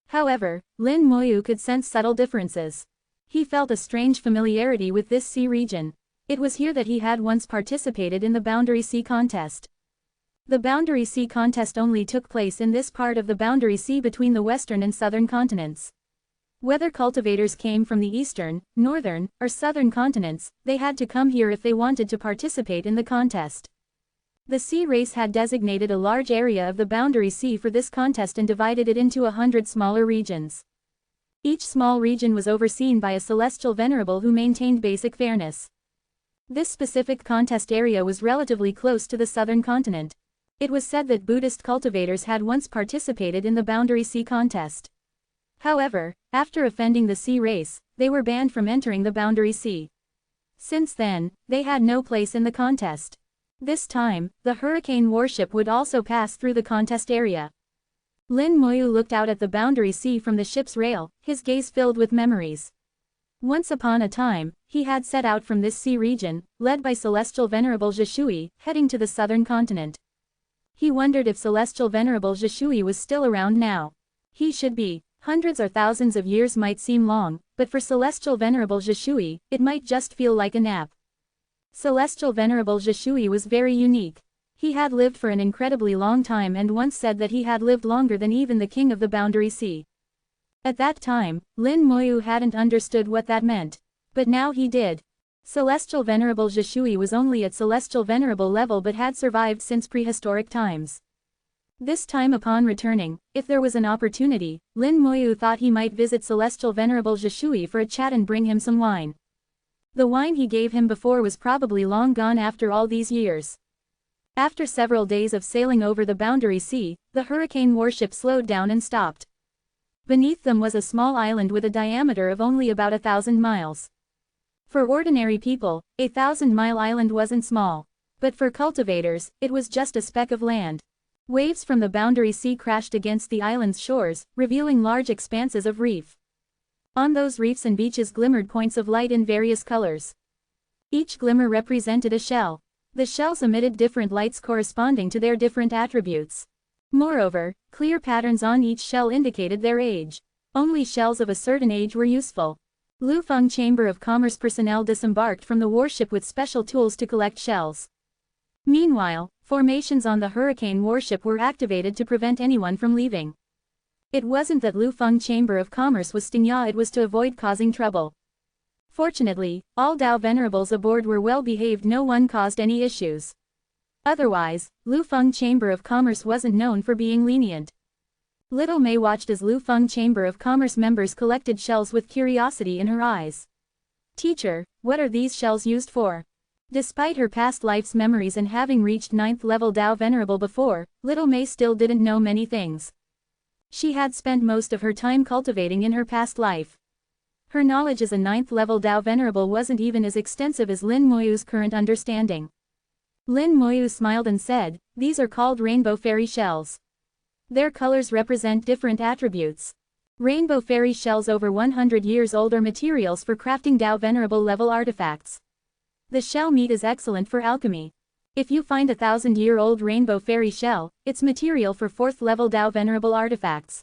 However, Lin Moyu could sense subtle differences. He felt a strange familiarity with this sea region. It was here that he had once participated in the Boundary Sea contest. The Boundary Sea contest only took place in this part of the Boundary Sea between the western and southern continents. Whether cultivators came from the eastern, northern, or southern continents, they had to come here if they wanted to participate in the contest. The sea race had designated a large area of the Boundary Sea for this contest and divided it into 100 smaller regions. Each small region was overseen by a celestial venerable who maintained basic fairness. This specific contest area was relatively close to the southern continent. It was said that Buddhist cultivators had once participated in the Boundary Sea contest. However, after offending the sea race, they were banned from entering the Boundary Sea. Since then, they had no place in the contest. This time, the hurricane warship would also pass through the contest area. Lin Moyu looked out at the Boundary Sea from the ship's rail, his gaze filled with memories. Once upon a time, he had set out from this sea region, led by Celestial Venerable Zhishui, heading to the southern continent. He wondered if Celestial Venerable Zhishui was still around now. He should be. Hundreds or thousands of years might seem long, but for Celestial Venerable Zhishui, it might just feel like a nap. Celestial Venerable Zhishui was very unique. He had lived for an incredibly long time and once said that he had lived longer than even the king of the Boundary Sea. At that time, Lin Moyu hadn't understood what that meant. But now he did. Celestial Venerable Zhishui was only at Celestial Venerable level but had survived since prehistoric times. This time upon returning, if there was an opportunity, Lin Moyu thought he might visit Celestial Venerable Zhishui for a chat and bring him some wine. The wine he gave him before was probably long gone after all these years. After several days of sailing over the Boundary Sea, the hurricane warship slowed down and stopped. Beneath them was a small island with a diameter of only about 1,000 miles. For ordinary people, a 1,000-mile island wasn't small. But for cultivators, it was just a speck of land. Waves from the Boundary Sea crashed against the island's shores, revealing large expanses of reef. On those reefs and beaches glimmered points of light in various colors. Each glimmer represented a shell. The shells emitted different lights corresponding to their different attributes. Moreover, clear patterns on each shell indicated their age. Only shells of a certain age were useful. Lufeng Chamber of Commerce personnel disembarked from the warship with special tools to collect shells. Meanwhile, formations on the hurricane warship were activated to prevent anyone from leaving. It wasn't that Lufeng Chamber of Commerce was stingya, it was to avoid causing trouble. Fortunately, all Dao Venerables aboard were well behaved, no one caused any issues. Otherwise, Lufeng Chamber of Commerce wasn't known for being lenient. Little May watched as Lufeng Chamber of Commerce members collected shells with curiosity in her eyes. "Teacher, what are these shells used for?" Despite her past life's memories and having reached 9th level Dao Venerable before, Little May still didn't know many things. She had spent most of her time cultivating in her past life. Her knowledge as a 9th level Dao Venerable wasn't even as extensive as Lin Moyu's current understanding. Lin Moyu smiled and said, "These are called rainbow fairy shells. Their colors represent different attributes. Rainbow fairy shells over 100 years old are materials for crafting Dao Venerable level artifacts. The shell meat is excellent for alchemy. If you find a 1,000-year-old rainbow fairy shell, it's material for 4th level Dao Venerable artifacts.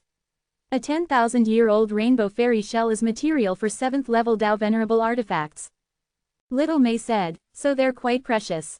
A 10,000-year-old rainbow fairy shell is material for 7th level Dao Venerable artifacts." Little May said, "So they're quite precious."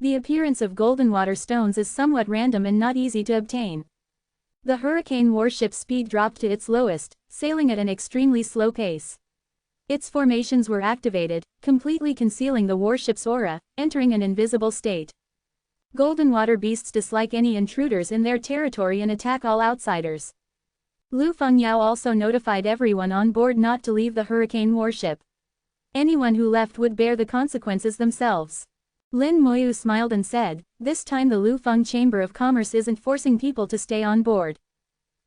The appearance of golden water stones is somewhat random and not easy to obtain. The hurricane warship's speed dropped to its lowest, sailing at an extremely slow pace. Its formations were activated, completely concealing the warship's aura, entering an invisible state. Golden water beasts dislike any intruders in their territory and attack all outsiders. Lu Fengyao also notified everyone on board not to leave the hurricane warship. Anyone who left would bear the consequences themselves. Lin Moyu smiled and said, "This time the Lufeng Chamber of Commerce isn't forcing people to stay on board."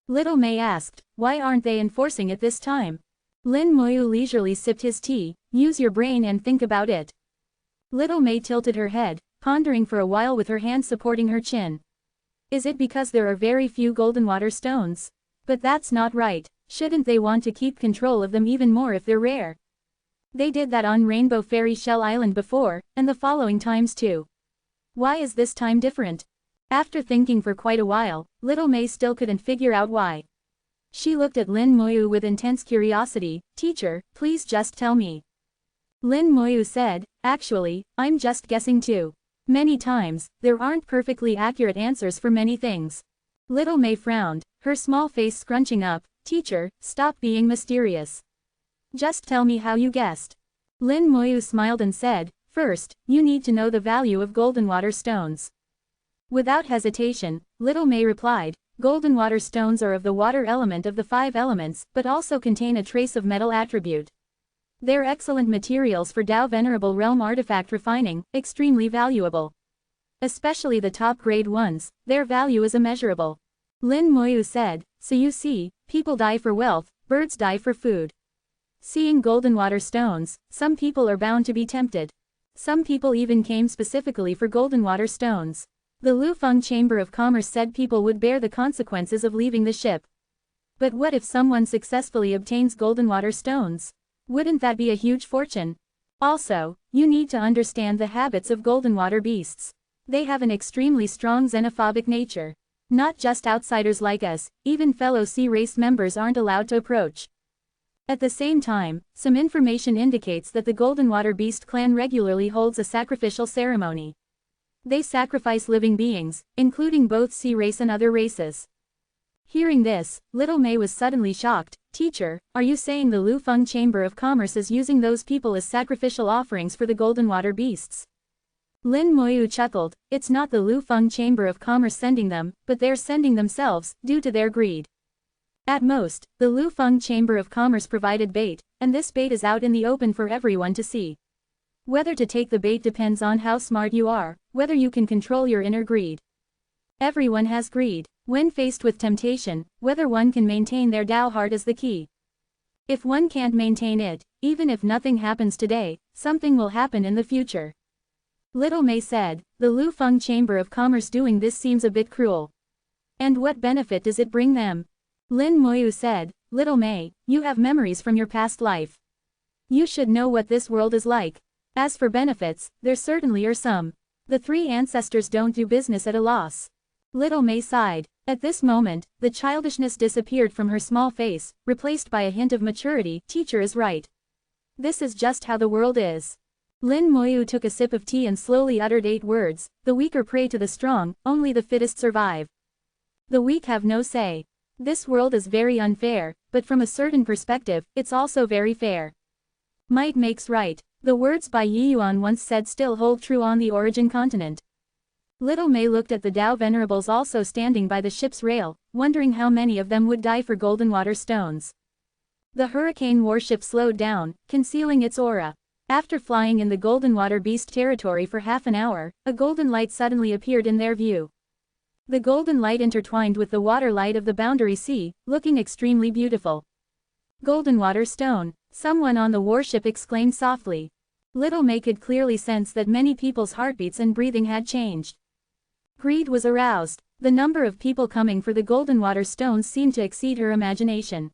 Little May asked, "Why aren't they enforcing it this time?" Lin Moyu leisurely sipped his tea. "Use your brain and think about it." Little May tilted her head, pondering for a while with her hand supporting her chin. Is it because there are very few golden water stones? But that's not right. Shouldn't they want to keep control of them even more if they're rare? They did that on Rainbow Fairy Shell Island before, and the following times too. Why is this time different? After thinking for quite a while, Little May still couldn't figure out why. She looked at Lin Moyu with intense curiosity. "Teacher, please just tell me." Lin Moyu said, "Actually, I'm just guessing too. Many times, there aren't perfectly accurate answers for many things." Little May frowned, her small face scrunching up. "Teacher, stop being mysterious. Just tell me how you guessed." Lin Moyu smiled and said, "First, you need to know the value of golden water stones." Without hesitation, Little May replied, "Golden water stones are of the water element of the 5 elements, but also contain a trace of metal attribute. They're excellent materials for Tao Venerable Realm artifact refining, extremely valuable. Especially the top-grade ones, their value is immeasurable." Lin Moyu said, "So you see, people die for wealth, birds die for food. Seeing golden water stones, some people are bound to be tempted. Some people even came specifically for golden water stones. The Lufeng Chamber of Commerce said people would bear the consequences of leaving the ship. But what if someone successfully obtains golden water stones? Wouldn't that be a huge fortune? Also, you need to understand the habits of golden water beasts. They have an extremely strong xenophobic nature. Not just outsiders like us, even fellow sea race members aren't allowed to approach. At the same time, some information indicates that the Golden Water Beast clan regularly holds a sacrificial ceremony. They sacrifice living beings, including both sea race and other races." Hearing this, Little May was suddenly shocked. "Teacher, are you saying the Lufeng Chamber of Commerce is using those people as sacrificial offerings for the Golden Water Beasts?" Lin Moyu chuckled. "It's not the Lufeng Chamber of Commerce sending them, but they're sending themselves, due to their greed. At most, the Lufeng Chamber of Commerce provided bait, and this bait is out in the open for everyone to see. Whether to take the bait depends on how smart you are, whether you can control your inner greed. Everyone has greed. When faced with temptation, whether one can maintain their Tao heart is the key. If one can't maintain it, even if nothing happens today, something will happen in the future." Little May said, "The Lufeng Chamber of Commerce doing this seems a bit cruel. And what benefit does it bring them?" Lin Moyu said, "Little May, you have memories from your past life. You should know what this world is like. As for benefits, there certainly are some. The 3 ancestors don't do business at a loss." Little May sighed. At this moment, the childishness disappeared from her small face, replaced by a hint of maturity. "Teacher is right. This is just how the world is." Lin Moyu took a sip of tea and slowly uttered 8 words, "The weak are prey to the strong, only the fittest survive. The weak have no say. This world is very unfair, but from a certain perspective, it's also very fair. Might makes right. The words by Yi Yuan once said still hold true on the origin continent." Little May looked at the Tao Venerables also standing by the ship's rail, wondering how many of them would die for golden water stones. The hurricane warship slowed down, concealing its aura. After flying in the golden water beast territory for half an hour, a golden light suddenly appeared in their view. The golden light intertwined with the water light of the boundary sea, looking extremely beautiful. "Golden water stone," someone on the warship exclaimed softly. Little May could clearly sense that many people's heartbeats and breathing had changed. Greed was aroused. The number of people coming for the golden water stones seemed to exceed her imagination.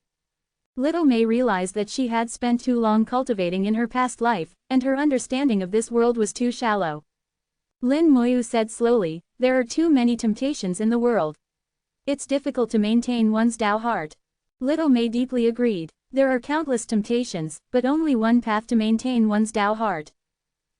Little May realized that she had spent too long cultivating in her past life, and her understanding of this world was too shallow. Lin Moyu said slowly, "There are too many temptations in the world. It's difficult to maintain one's Tao heart." Little May deeply agreed. There are countless temptations, but only one path to maintain one's Tao heart.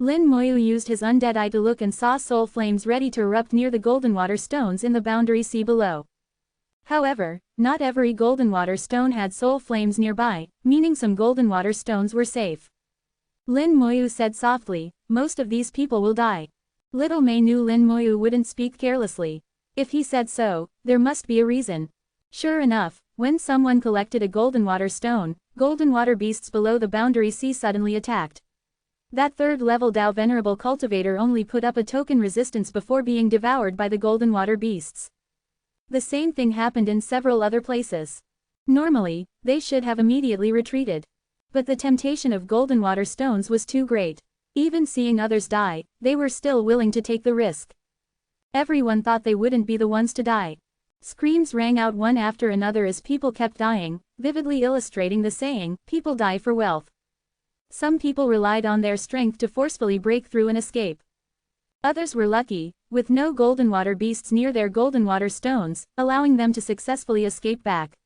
Lin Moyu used his undead eye to look and saw soul flames ready to erupt near the golden water stones in the boundary sea below. However, not every golden water stone had soul flames nearby, meaning some golden water stones were safe. Lin Moyu said softly, "Most of these people will die." Little May knew Lin Moyu wouldn't speak carelessly. If he said so, there must be a reason. Sure enough, when someone collected a golden water stone, golden water beasts below the boundary sea suddenly attacked. That third-level Dao Venerable cultivator only put up a token resistance before being devoured by the golden water beasts. The same thing happened in several other places. Normally, they should have immediately retreated. But the temptation of golden water stones was too great. Even seeing others die, they were still willing to take the risk. Everyone thought they wouldn't be the ones to die. Screams rang out one after another as people kept dying, vividly illustrating the saying, "People die for wealth." Some people relied on their strength to forcefully break through and escape. Others were lucky, with no golden water beasts near their golden water stones, allowing them to successfully escape back.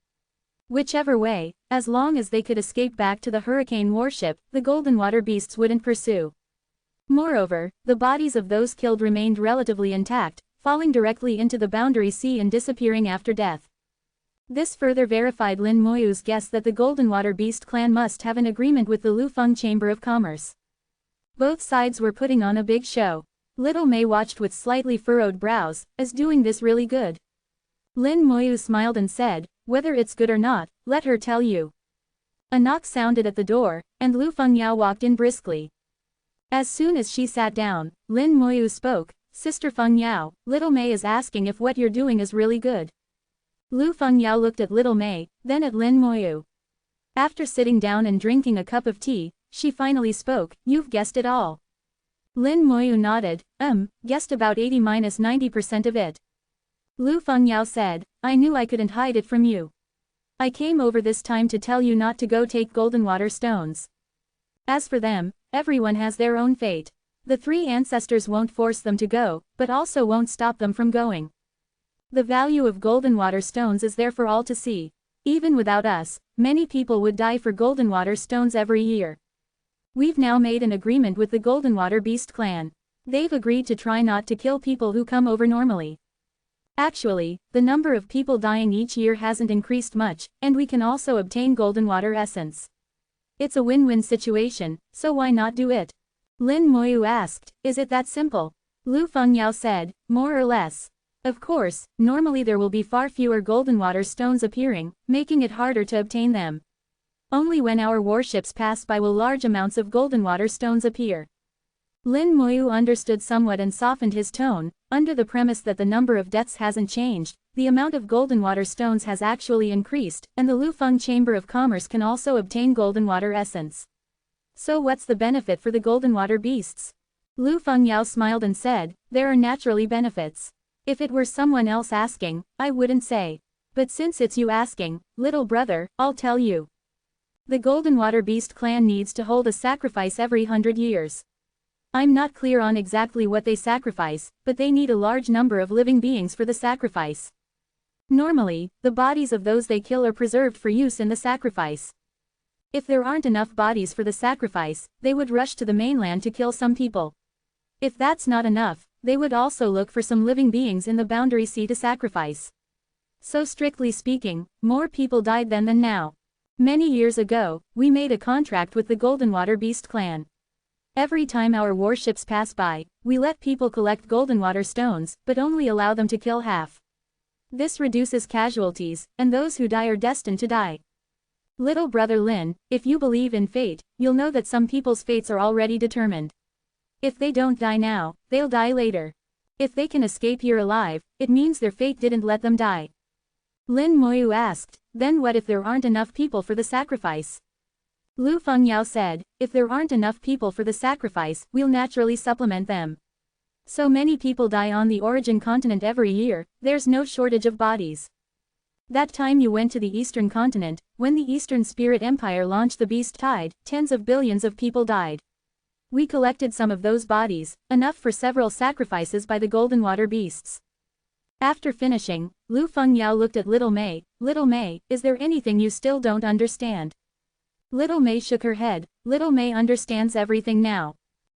Whichever way, as long as they could escape back to the hurricane warship, the golden water beasts wouldn't pursue. Moreover, the bodies of those killed remained relatively intact, falling directly into the boundary sea and disappearing after death. This further verified Lin Moyu's guess that the Golden Water Beast clan must have an agreement with the Lufeng Chamber of Commerce. Both sides were putting on a big show. Little May watched with slightly furrowed brows, "Is doing this really good?" Lin Moyu smiled and said, "Whether it's good or not, let her tell you." A knock sounded at the door, and Lu Fengyao walked in briskly. As soon as she sat down, Lin Moyu spoke, "Sister Fengyao, Little May is asking if what you're doing is really good." Lu Fengyao looked at Little May, then at Lin Moyu. After sitting down and drinking a cup of tea, she finally spoke, "You've guessed it all." Lin Moyu nodded, guessed about 80–90% of it." Lu Fengyao said, "I knew I couldn't hide it from you. I came over this time to tell you not to go take golden water stones. As for them, everyone has their own fate. The three ancestors won't force them to go, but also won't stop them from going. The value of golden water stones is there for all to see. Even without us, many people would die for golden water stones every year. We've now made an agreement with the Golden Water Beast clan. They've agreed to try not to kill people who come over normally. Actually, the number of people dying each year hasn't increased much, and we can also obtain golden water essence. It's a win-win situation, so why not do it?" Lin Moyu asked, "Is it that simple?" Lu Fengyao said, "More or less. Of course, normally there will be far fewer golden water stones appearing, making it harder to obtain them. Only when our warships pass by will large amounts of golden water stones appear." Lin Moyu understood somewhat and softened his tone. Under the premise that the number of deaths hasn't changed, the amount of golden water stones has actually increased, and the Lufeng Chamber of Commerce can also obtain golden water essence. So what's the benefit for the golden water beasts? Lu Fengyao smiled and said, "There are naturally benefits. If it were someone else asking, I wouldn't say. But since it's you asking, little brother, I'll tell you. The Golden Water Beast clan needs to hold a sacrifice every 100 years. I'm not clear on exactly what they sacrifice, but they need a large number of living beings for the sacrifice. Normally, the bodies of those they kill are preserved for use in the sacrifice. If there aren't enough bodies for the sacrifice, they would rush to the mainland to kill some people. If that's not enough, they would also look for some living beings in the boundary sea to sacrifice. So strictly speaking, more people died then than now. Many years ago, we made a contract with the Golden Water Beast clan. Every time our warships pass by, we let people collect golden water stones, but only allow them to kill half. This reduces casualties, and those who die are destined to die. Little brother Lin, if you believe in fate, you'll know that some people's fates are already determined. If they don't die now, they'll die later. If they can escape here alive, it means their fate didn't let them die." Lin Moyu asked, "Then what if there aren't enough people for the sacrifice?" Lu Fengyao said, "If there aren't enough people for the sacrifice, we'll naturally supplement them. So many people die on the origin continent every year, there's no shortage of bodies. That time you went to the Eastern continent, when the Eastern Spirit Empire launched the Beast Tide, tens of billions of people died. We collected some of those bodies, enough for several sacrifices by the Golden Water Beasts." After finishing, Lu Fengyao looked at Little May. "Little May, is there anything you still don't understand?" Little May shook her head. Little May understands everything now.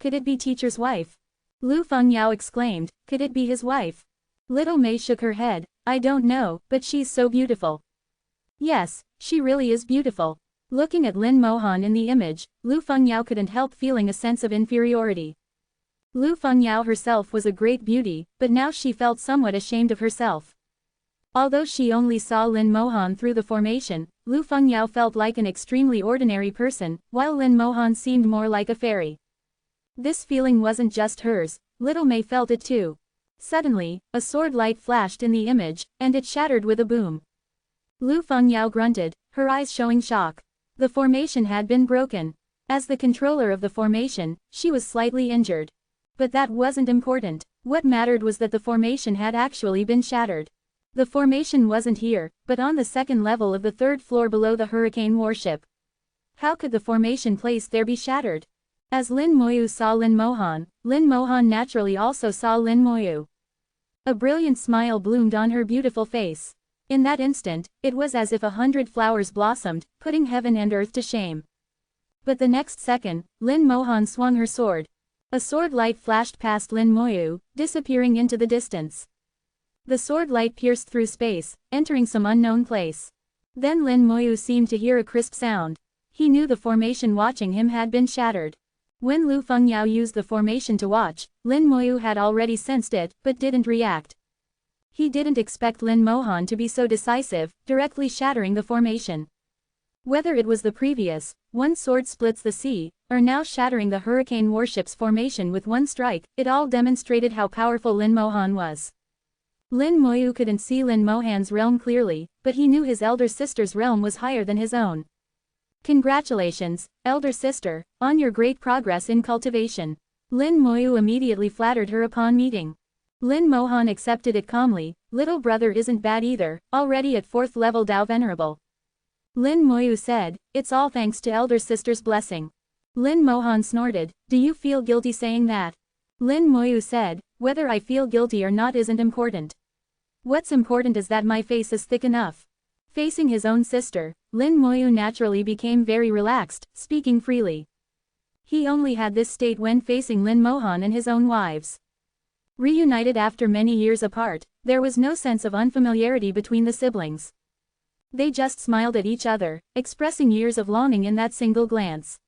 Could it be teacher's wife? Lu Fengyao exclaimed, could it be his wife? Little Mei shook her head, I don't know, but she's so beautiful. Yes, she really is beautiful. Looking at Lin Mohan in the image, Lu Fengyao couldn't help feeling a sense of inferiority. Lu Fengyao herself was a great beauty, but now she felt somewhat ashamed of herself. Although she only saw Lin Mohan through the formation, Lu Fengyao felt like an extremely ordinary person, while Lin Mohan seemed more like a fairy. This feeling wasn't just hers, Little Mei felt it too. Suddenly, a sword light flashed in the image, and it shattered with a boom. Lu Fengyao grunted, her eyes showing shock. The formation had been broken. As the controller of the formation, she was slightly injured. But that wasn't important. What mattered was that the formation had actually been shattered. The formation wasn't here, but on the second level of the third floor below the hurricane warship. How could the formation placed there be shattered? As Lin Moyu saw Lin Mohan naturally also saw Lin Moyu. A brilliant smile bloomed on her beautiful face. In that instant, it was as if 100 flowers blossomed, putting heaven and earth to shame. But the next second, Lin Mohan swung her sword. A sword light flashed past Lin Moyu, disappearing into the distance. The sword light pierced through space, entering some unknown place. Then Lin Moyu seemed to hear a crisp sound. He knew the formation watching him had been shattered. When Lu Fengyao used the formation to watch, Lin Moyu had already sensed it, but didn't react. He didn't expect Lin Mohan to be so decisive, directly shattering the formation. Whether it was the previous, one sword splits the sea, or now shattering the hurricane warship's formation with one strike, it all demonstrated how powerful Lin Mohan was. Lin Moyu couldn't see Lin Mohan's realm clearly, but he knew his elder sister's realm was higher than his own. Congratulations, elder sister, on your great progress in cultivation. Lin Moyu immediately flattered her upon meeting. Lin Mohan accepted it calmly, little brother isn't bad either, already at 4th level Dao Venerable. Lin Moyu said, it's all thanks to elder sister's blessing. Lin Mohan snorted, do you feel guilty saying that? Lin Moyu said, whether I feel guilty or not isn't important. What's important is that my face is thick enough. Facing his own sister, Lin Moyu naturally became very relaxed, speaking freely. He only had this state when facing Lin Mohan and his own wives. Reunited after many years apart, there was no sense of unfamiliarity between the siblings. They just smiled at each other, expressing years of longing in that single glance.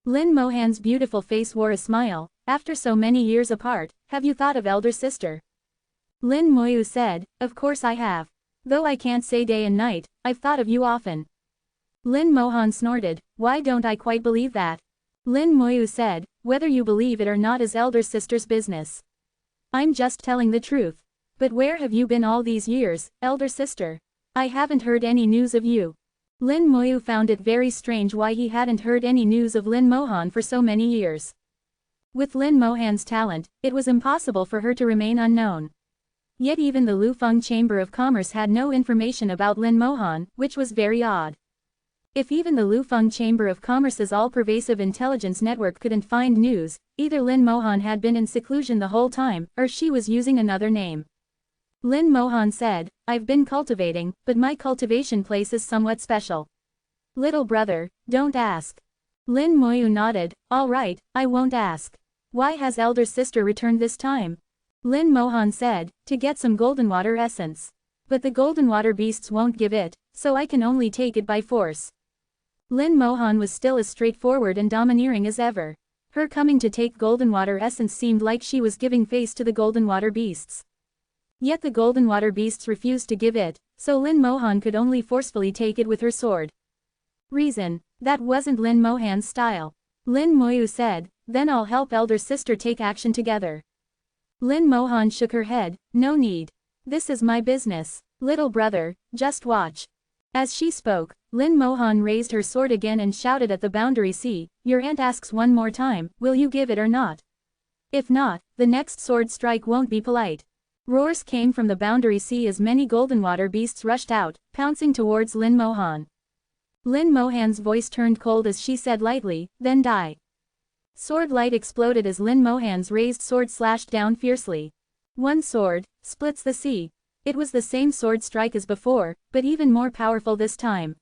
Lin Mohan's beautiful face wore a smile, after so many years apart, have you thought of elder sister? Lin Moyu said, of course I have. Though I can't say day and night, I've thought of you often. Lin Mohan snorted, why don't I quite believe that? Lin Moyu said, whether you believe it or not is elder sister's business. I'm just telling the truth. But where have you been all these years, elder sister? I haven't heard any news of you. Lin Moyu found it very strange why he hadn't heard any news of Lin Mohan for so many years. With Lin Mohan's talent, it was impossible for her to remain unknown. Yet even the Lufeng Chamber of Commerce had no information about Lin Mohan, which was very odd. If even the Lufeng Chamber of Commerce's all-pervasive intelligence network couldn't find news, either Lin Mohan had been in seclusion the whole time, or she was using another name. Lin Mohan said, I've been cultivating, but my cultivation place is somewhat special. Little brother, don't ask. Lin Moyu nodded, all right, I won't ask. Why has elder sister returned this time? Lin Mohan said, to get some golden water essence. But the golden water beasts won't give it, so I can only take it by force. Lin Mohan was still as straightforward and domineering as ever. Her coming to take golden water essence seemed like she was giving face to the golden water beasts. Yet the golden water beasts refused to give it, so Lin Mohan could only forcefully take it with her sword. Reason, that wasn't Lin Mohan's style. Lin Moyu said, then I'll help elder sister take action together. Lin Mohan shook her head, no need. This is my business. Little brother, just watch. As she spoke, Lin Mohan raised her sword again and shouted at the boundary sea, your aunt asks one more time, will you give it or not? If not, the next sword strike won't be polite. Roars came from the boundary sea as many golden water beasts rushed out, pouncing towards Lin Mohan. Lin Mohan's voice turned cold as she said lightly, then die. Sword light exploded as Lin Mohan's raised sword slashed down fiercely. One sword, splits the sea. It was the same sword strike as before, but even more powerful this time.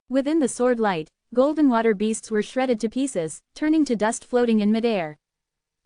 Within the sword light, golden water beasts were shredded to pieces, turning to dust floating in midair.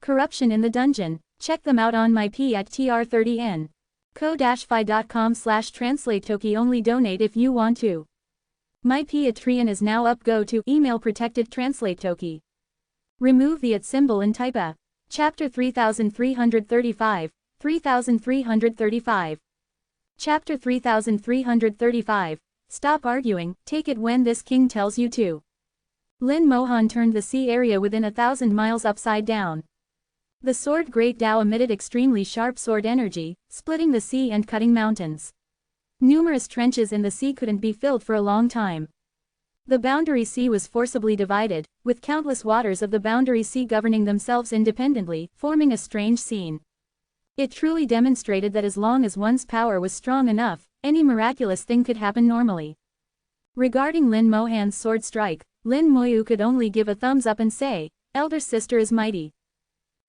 Corruption in the dungeon. Check them out on my P at tr30n. ko-fi.com/translate-toki only donate if you want to. My P at Trian is now up. Go to email protected translate toki. Remove the at symbol and type a. Chapter 3335, 3335. Chapter 3335. Stop arguing, take it when this king tells you to. Lin Mohan turned the sea area within 1,000 miles upside down. The sword Great Tao emitted extremely sharp sword energy, splitting the sea and cutting mountains. Numerous trenches in the sea couldn't be filled for a long time. The boundary sea was forcibly divided, with countless waters of the boundary sea governing themselves independently, forming a strange scene. It truly demonstrated that as long as one's power was strong enough, any miraculous thing could happen normally. Regarding Lin Mohan's sword strike, Lin Moyu could only give a thumbs up and say, "Elder sister is mighty."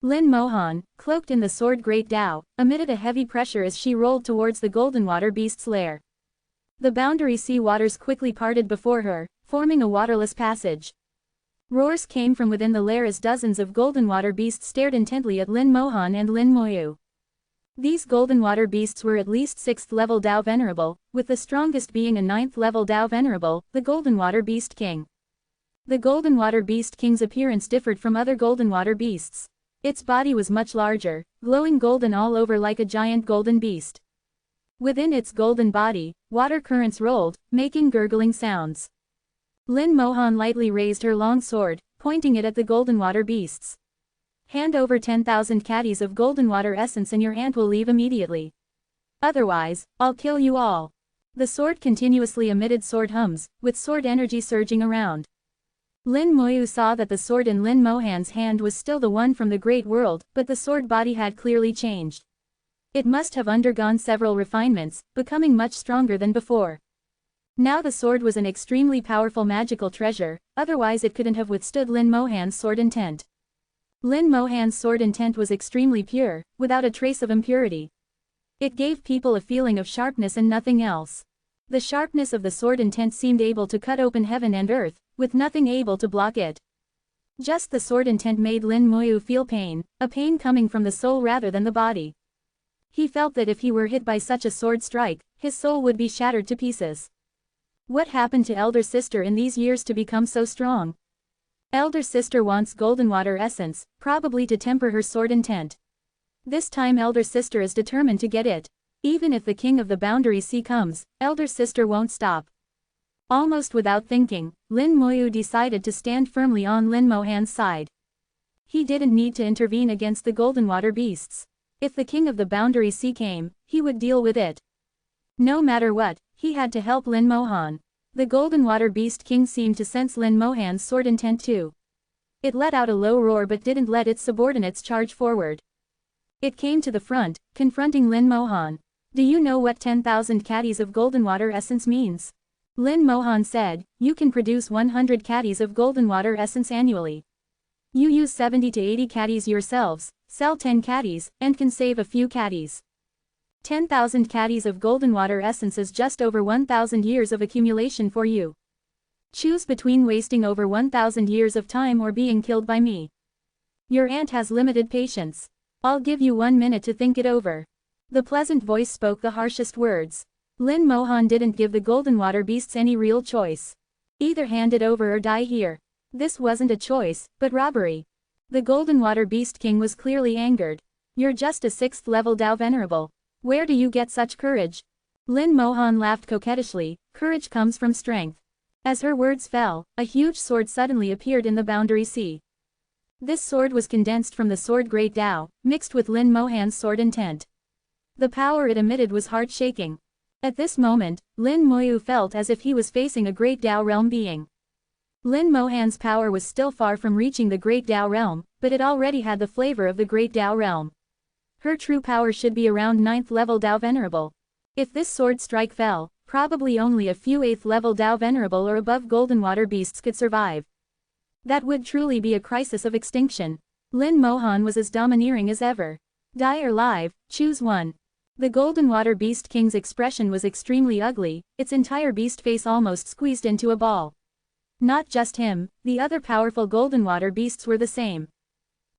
Lin Mohan, cloaked in the sword Great Tao, emitted a heavy pressure as she rolled towards the golden water beast's lair. The boundary sea waters quickly parted before her, forming a waterless passage. Roars came from within the lair as dozens of golden water beasts stared intently at Lin Mohan and Lin Moyu. These golden water beasts were at least 6th level Tao Venerable, with the strongest being a 9th level Tao Venerable, the Golden Water Beast King. The Golden Water Beast King's appearance differed from other golden water beasts. Its body was much larger, glowing golden all over like a giant golden beast. Within its golden body, water currents rolled, making gurgling sounds. Lin Mohan lightly raised her long sword, pointing it at the golden water beasts. "Hand over 10,000 caddies of golden water essence and your aunt will leave immediately. Otherwise, I'll kill you all." The sword continuously emitted sword hums, with sword energy surging around. Lin Moyu saw that the sword in Lin Mohan's hand was still the one from the Great World, but the sword body had clearly changed. It must have undergone several refinements, becoming much stronger than before. Now the sword was an extremely powerful magical treasure, otherwise it couldn't have withstood Lin Mohan's sword intent. Lin Mohan's sword intent was extremely pure, without a trace of impurity. It gave people a feeling of sharpness and nothing else. The sharpness of the sword intent seemed able to cut open heaven and earth, with nothing able to block it. Just the sword intent made Lin Moyu feel pain, a pain coming from the soul rather than the body. He felt that if he were hit by such a sword strike, his soul would be shattered to pieces. What happened to elder sister in these years to become so strong? Elder sister wants golden water essence, probably to temper her sword intent. This time elder sister is determined to get it. Even if the king of the boundary sea comes, elder sister won't stop. Almost without thinking, Lin Moyu decided to stand firmly on Lin Mohan's side. He didn't need to intervene against the golden water beasts. If the king of the boundary sea came, he would deal with it. No matter what, he had to help Lin Mohan. The golden water beast king seemed to sense Lin Mohan's sword intent too. It let out a low roar but didn't let its subordinates charge forward. It came to the front, confronting Lin Mohan. "Do you know what 10,000 caddies of golden water essence means?" Lin Mohan said, "You can produce 100 caddies of golden water essence annually. You use 70 to 80 caddies yourselves, sell 10 caddies, and can save a few caddies. 10,000 caddies of golden water essence is just over 1,000 years of accumulation for you. Choose between wasting over 1,000 years of time or being killed by me. Your aunt has limited patience. I'll give you 1 minute to think it over." The pleasant voice spoke the harshest words. Lin Mohan didn't give the golden water beasts any real choice. Either hand it over or die here. This wasn't a choice, but robbery. The golden water beast king was clearly angered. "You're just a 6th level Tao Venerable. Where do you get such courage?" Lin Mohan laughed coquettishly. "Courage comes from strength." As her words fell, a huge sword suddenly appeared in the boundary sea. This sword was condensed from the sword Great Tao, mixed with Lin Mohan's sword intent. The power it emitted was heart-shaking. At this moment, Lin Moyu felt as if he was facing a Great Tao realm being. Lin Mohan's power was still far from reaching the Great Tao realm, but it already had the flavor of the Great Tao realm. Her true power should be around 9th level Tao Venerable. If this sword strike fell, probably only a few 8th level Tao Venerable or above golden water beasts could survive. That would truly be a crisis of extinction. Lin Mohan was as domineering as ever. Die or live, choose one. The golden water beast king's expression was extremely ugly, its entire beast face almost squeezed into a ball. Not just him, the other powerful golden water beasts were the same.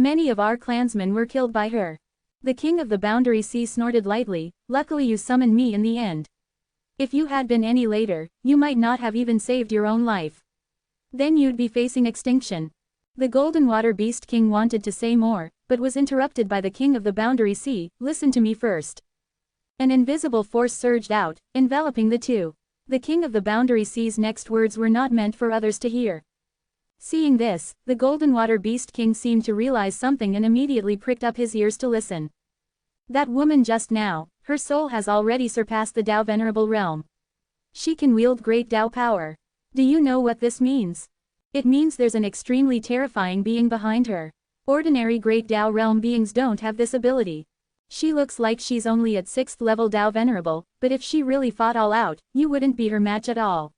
Many of our clansmen were killed by her. The king of the Boundary Sea snorted lightly, luckily you summoned me in the end. If you had been any later, you might not have even saved your own life. Then you'd be facing extinction. The Golden Water Beast King wanted to say more, but was interrupted by the king of the Boundary Sea. Listen to me first. An invisible force surged out, enveloping the two. The king of the Boundary Sea's next words were not meant for others to hear. Seeing this, the Golden Water Beast King seemed to realize something and immediately pricked up his ears to listen. That woman just now, her soul has already surpassed the Tao Venerable realm. She can wield great Tao power. Do you know what this means? It means there's an extremely terrifying being behind her. Ordinary great Tao realm beings don't have this ability. She looks like she's only at 6th level Tao Venerable, but if she really fought all out, you wouldn't be her match at all.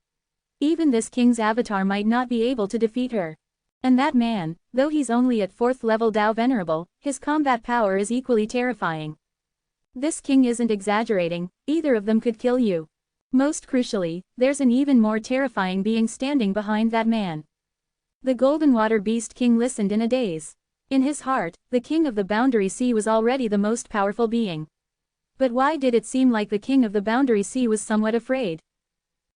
Even this king's avatar might not be able to defeat her. And that man, though he's only at 4th level Tao Venerable, his combat power is equally terrifying. This king isn't exaggerating, either of them could kill you. Most crucially, there's an even more terrifying being standing behind that man. The Golden Water Beast King listened in a daze. In his heart, the king of the Boundary Sea was already the most powerful being. But why did it seem like the king of the Boundary Sea was somewhat afraid?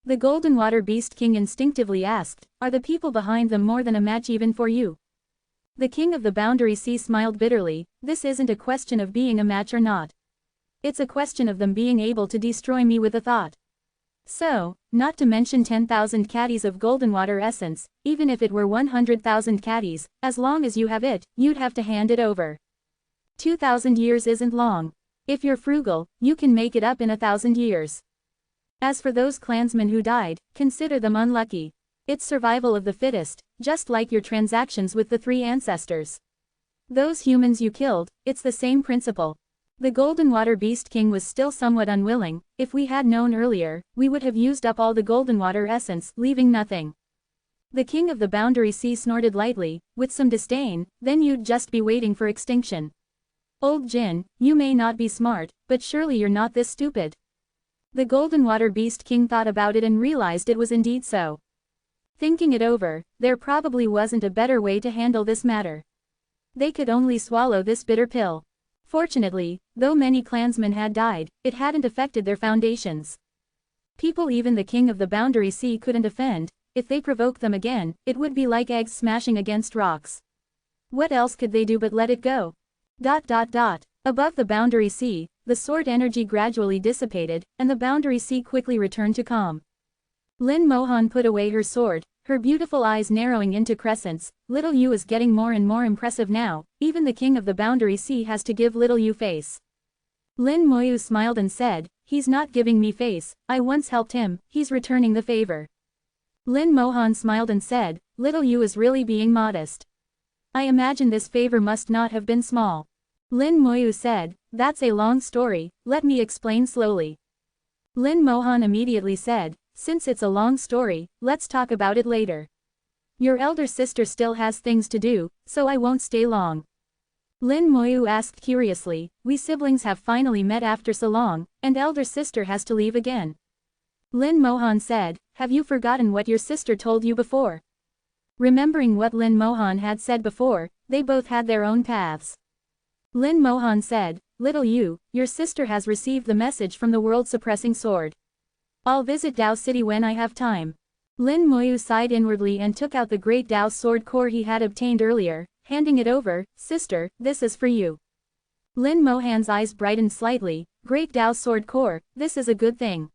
The Golden Water Beast King instinctively asked, are the people behind them more than a match even for you? The king of the Boundary Sea smiled bitterly. This isn't a question of being a match or not. It's a question of them being able to destroy me with a thought. So, not to mention 10,000 caddies of golden water essence, even if it were 100,000 caddies, as long as you have it, you'd have to hand it over. 2,000 years isn't long. If you're frugal, you can make it up in 1,000 years. As for those clansmen who died, consider them unlucky. It's survival of the fittest, just like your transactions with the 3 ancestors. Those humans you killed, it's the same principle. The Golden Water Beast King was still somewhat unwilling. If we had known earlier, we would have used up all the golden water essence, leaving nothing. The king of the Boundary Sea snorted lightly, with some disdain. Then you'd just be waiting for extinction. Old Jin, you may not be smart, but surely you're not this stupid. The Golden Water Beast King thought about it and realized it was indeed so. Thinking it over, there probably wasn't a better way to handle this matter. They could only swallow this bitter pill. Fortunately, though many clansmen had died, it hadn't affected their foundations. People even the king of the Boundary Sea couldn't offend. If they provoked them again, it would be like eggs smashing against rocks. What else could they do but let it go? Above the Boundary Sea, the sword energy gradually dissipated, and the Boundary Sea quickly returned to calm. Lin Mohan put away her sword, her beautiful eyes narrowing into crescents. Little Yu is getting more and more impressive now, even the king of the Boundary Sea has to give Little Yu face. Lin Moyu smiled and said, he's not giving me face, I once helped him, he's returning the favor. Lin Mohan smiled and said, Little Yu is really being modest. I imagine this favor must not have been small. Lin Moyu said, that's a long story, let me explain slowly. Lin Mohan immediately said, since it's a long story, let's talk about it later. Your elder sister still has things to do, so I won't stay long. Lin Moyu asked curiously, we siblings have finally met after so long, and elder sister has to leave again. Lin Mohan said, have you forgotten what your sister told you before? Remembering what Lin Mohan had said before, they both had their own paths. Lin Mohan said, Little Yu, your sister has received the message from the world-suppressing sword. I'll visit Dao City when I have time. Lin Moyu sighed inwardly and took out the great Dao sword core he had obtained earlier, handing it over. Sister, this is for you. Lin Mohan's eyes brightened slightly. Great Dao sword core, this is a good thing.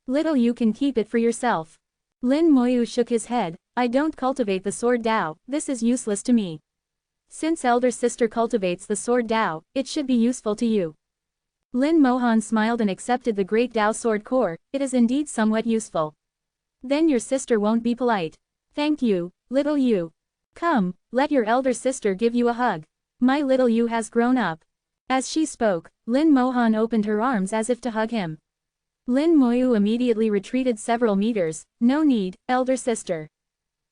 Little Yu can keep it for yourself. Lin Moyu shook his head. I don't cultivate the sword Dao, this is useless to me. Since elder sister cultivates the sword Dao, it should be useful to you. Lin Mohan smiled and accepted the great Dao sword core. It is indeed somewhat useful. Then your sister won't be polite. Thank you, Little Yu. Come, let your elder sister give you a hug. My Little Yu has grown up. As she spoke, Lin Mohan opened her arms as if to hug him. Lin Moyu immediately retreated several meters. No need, elder sister.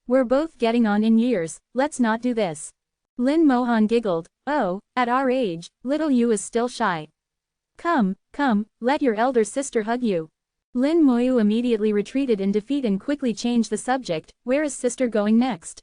We're both getting on in years, let's not do this. Lin Mohan giggled. Oh, at our age, Little Yu is still shy. Come, let your elder sister hug you. Lin Moyu immediately retreated in defeat and quickly changed the subject. Where is sister going next?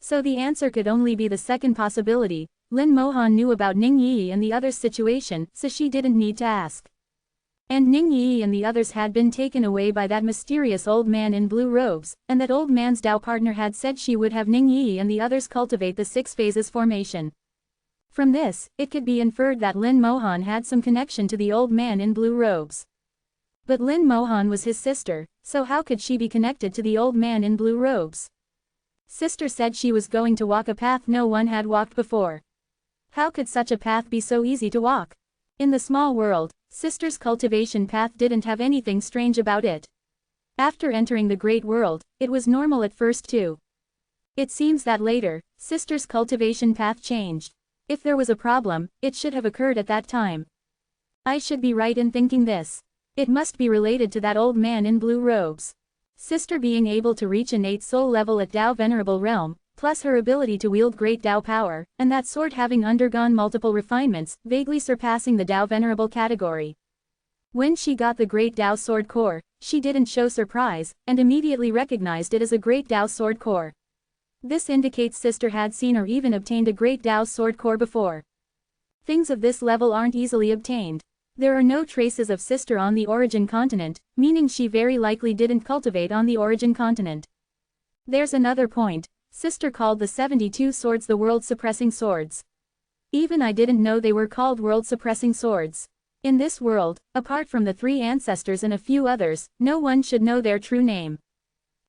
So the answer could only be the second possibility. Lin Mohan knew about Ning Yi and the others' situation, so she didn't need to ask. And Ning Yi and the others had been taken away by that mysterious old man in blue robes, and that old man's Dao partner had said she would have Ning Yi and the others cultivate the 6 phases formation. From this, it could be inferred that Lin Mohan had some connection to the old man in blue robes. But Lin Mohan was his sister, so how could she be connected to the old man in blue robes? Sister said she was going to walk a path no one had walked before. How could such a path be so easy to walk? In the small world, Sister's cultivation path didn't have anything strange about it. After entering the great world, it was normal at first too. It seems that later, Sister's cultivation path changed. If there was a problem, it should have occurred at that time. I should be right in thinking this. It must be related to that old man in blue robes. Sister being able to reach innate soul level at Dao Venerable realm, plus her ability to wield great Dao power, and that sword having undergone multiple refinements, vaguely surpassing the Dao Venerable category. When she got the great Dao sword core, she didn't show surprise, and immediately recognized it as a great Dao sword core. This indicates Sister had seen or even obtained a great Dao sword core before. Things of this level aren't easily obtained. There are no traces of Sister on the origin continent, meaning she very likely didn't cultivate on the origin continent. There's another point. Sister called the 72 swords the world-suppressing swords. Even I didn't know they were called world-suppressing swords. In this world, apart from the 3 ancestors and a few others, no one should know their true name.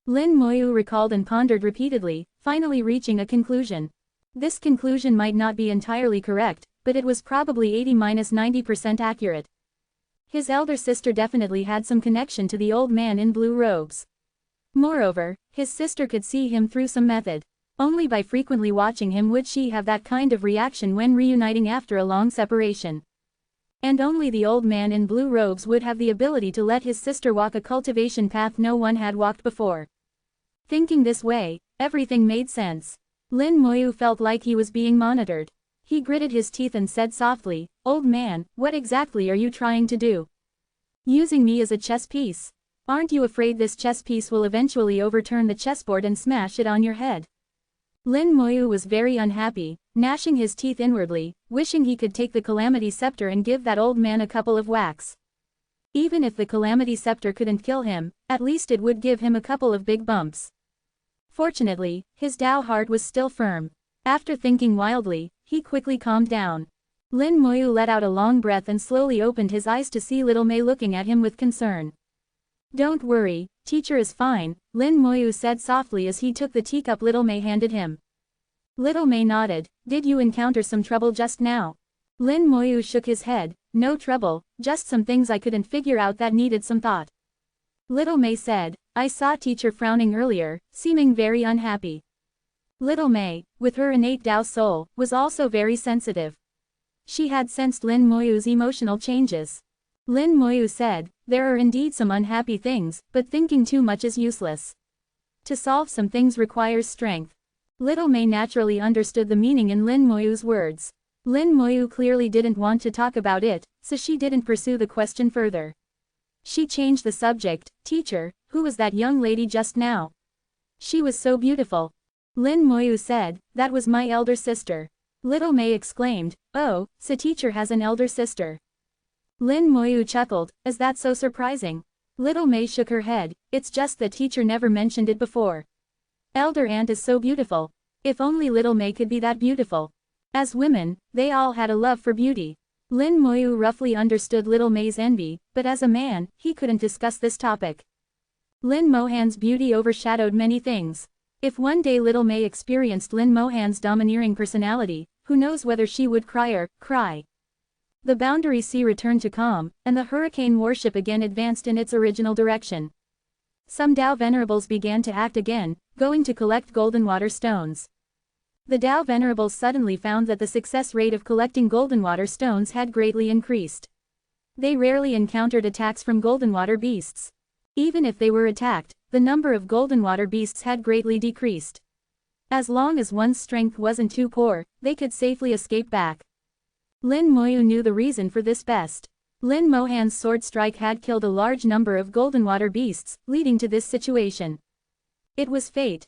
Lin Moyu recalled and pondered repeatedly, finally reaching a conclusion. This conclusion might not be entirely correct, but it was probably 80–90% accurate. His elder sister definitely had some connection to the old man in blue robes. Moreover, his sister could see him through some method. Only by frequently watching him would she have that kind of reaction when reuniting after a long separation. And only the old man in blue robes would have the ability to let his sister walk a cultivation path no one had walked before. Thinking this way, everything made sense. Lin Moyu felt like he was being monitored. He gritted his teeth and said softly, "Old man, what exactly are you trying to do? Using me as a chess piece? Aren't you afraid this chess piece will eventually overturn the chessboard and smash it on your head?" Lin Moyu was very unhappy, gnashing his teeth inwardly, wishing he could take the calamity scepter and give that old man a couple of whacks. Even if the calamity scepter couldn't kill him, at least it would give him a couple of big bumps. Fortunately, his Dao heart was still firm. After thinking wildly, he quickly calmed down. Lin Moyu let out a long breath and slowly opened his eyes to see little Mei looking at him with concern. "Don't worry, teacher is fine," Lin Moyu said softly as he took the teacup little Mei handed him. Little Mei nodded. "Did you encounter some trouble just now?" Lin Moyu shook his head. "No trouble, just some things I couldn't figure out that needed some thought." Little Mei said, "I saw teacher frowning earlier, seeming very unhappy." Little Mei, with her innate Dao soul, was also very sensitive. She had sensed Lin Moyu's emotional changes. Lin Moyu said, "There are indeed some unhappy things, but thinking too much is useless. To solve some things requires strength." Little Mei naturally understood the meaning in Lin Moyu's words. Lin Moyu clearly didn't want to talk about it, so she didn't pursue the question further. She changed the subject. "Teacher, who was that young lady just now? She was so beautiful." Lin Moyu said, "That was my elder sister." Little Mei exclaimed, "Oh, so teacher has an elder sister." Lin Moyu chuckled, "Is that so surprising?" Little Mei shook her head, "It's just that teacher never mentioned it before. Elder aunt is so beautiful. If only Little Mei could be that beautiful." As women, they all had a love for beauty. Lin Moyu roughly understood Little Mei's envy, but as a man, he couldn't discuss this topic. Lin Mohan's beauty overshadowed many things. If one day Little Mei experienced Lin Mohan's domineering personality, who knows whether she would cry. The Boundary Sea returned to calm, and the hurricane warship again advanced in its original direction. Some Dao Venerables began to act again, going to collect golden water stones. The Dao Venerables suddenly found that the success rate of collecting golden water stones had greatly increased. They rarely encountered attacks from golden water beasts. Even if they were attacked, the number of golden water beasts had greatly decreased. As long as one's strength wasn't too poor, they could safely escape back. Lin Moyu knew the reason for this best. Lin Mohan's sword strike had killed a large number of golden water beasts, leading to this situation. It was fate.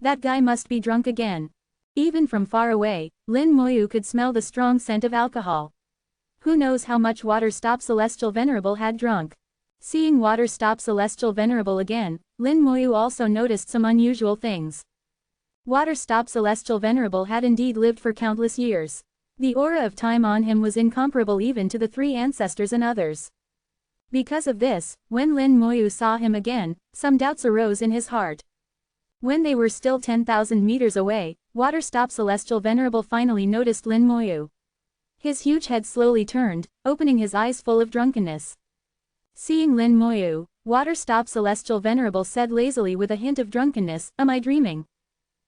That guy must be drunk again. Even from far away, Lin Moyu could smell the strong scent of alcohol. Who knows how much Water-stop Celestial Venerable had drunk? Seeing Water-stop Celestial Venerable again, Lin Moyu also noticed some unusual things. Water-stop Celestial Venerable had indeed lived for countless years. The aura of time on him was incomparable even to the three ancestors and others. Because of this, when Lin Moyu saw him again, some doubts arose in his heart. When they were still 10,000 meters away, Water-stop Celestial Venerable finally noticed Lin Moyu. His huge head slowly turned, opening his eyes full of drunkenness. Seeing Lin Moyu, Water-stop Celestial Venerable said lazily with a hint of drunkenness, "Am I dreaming?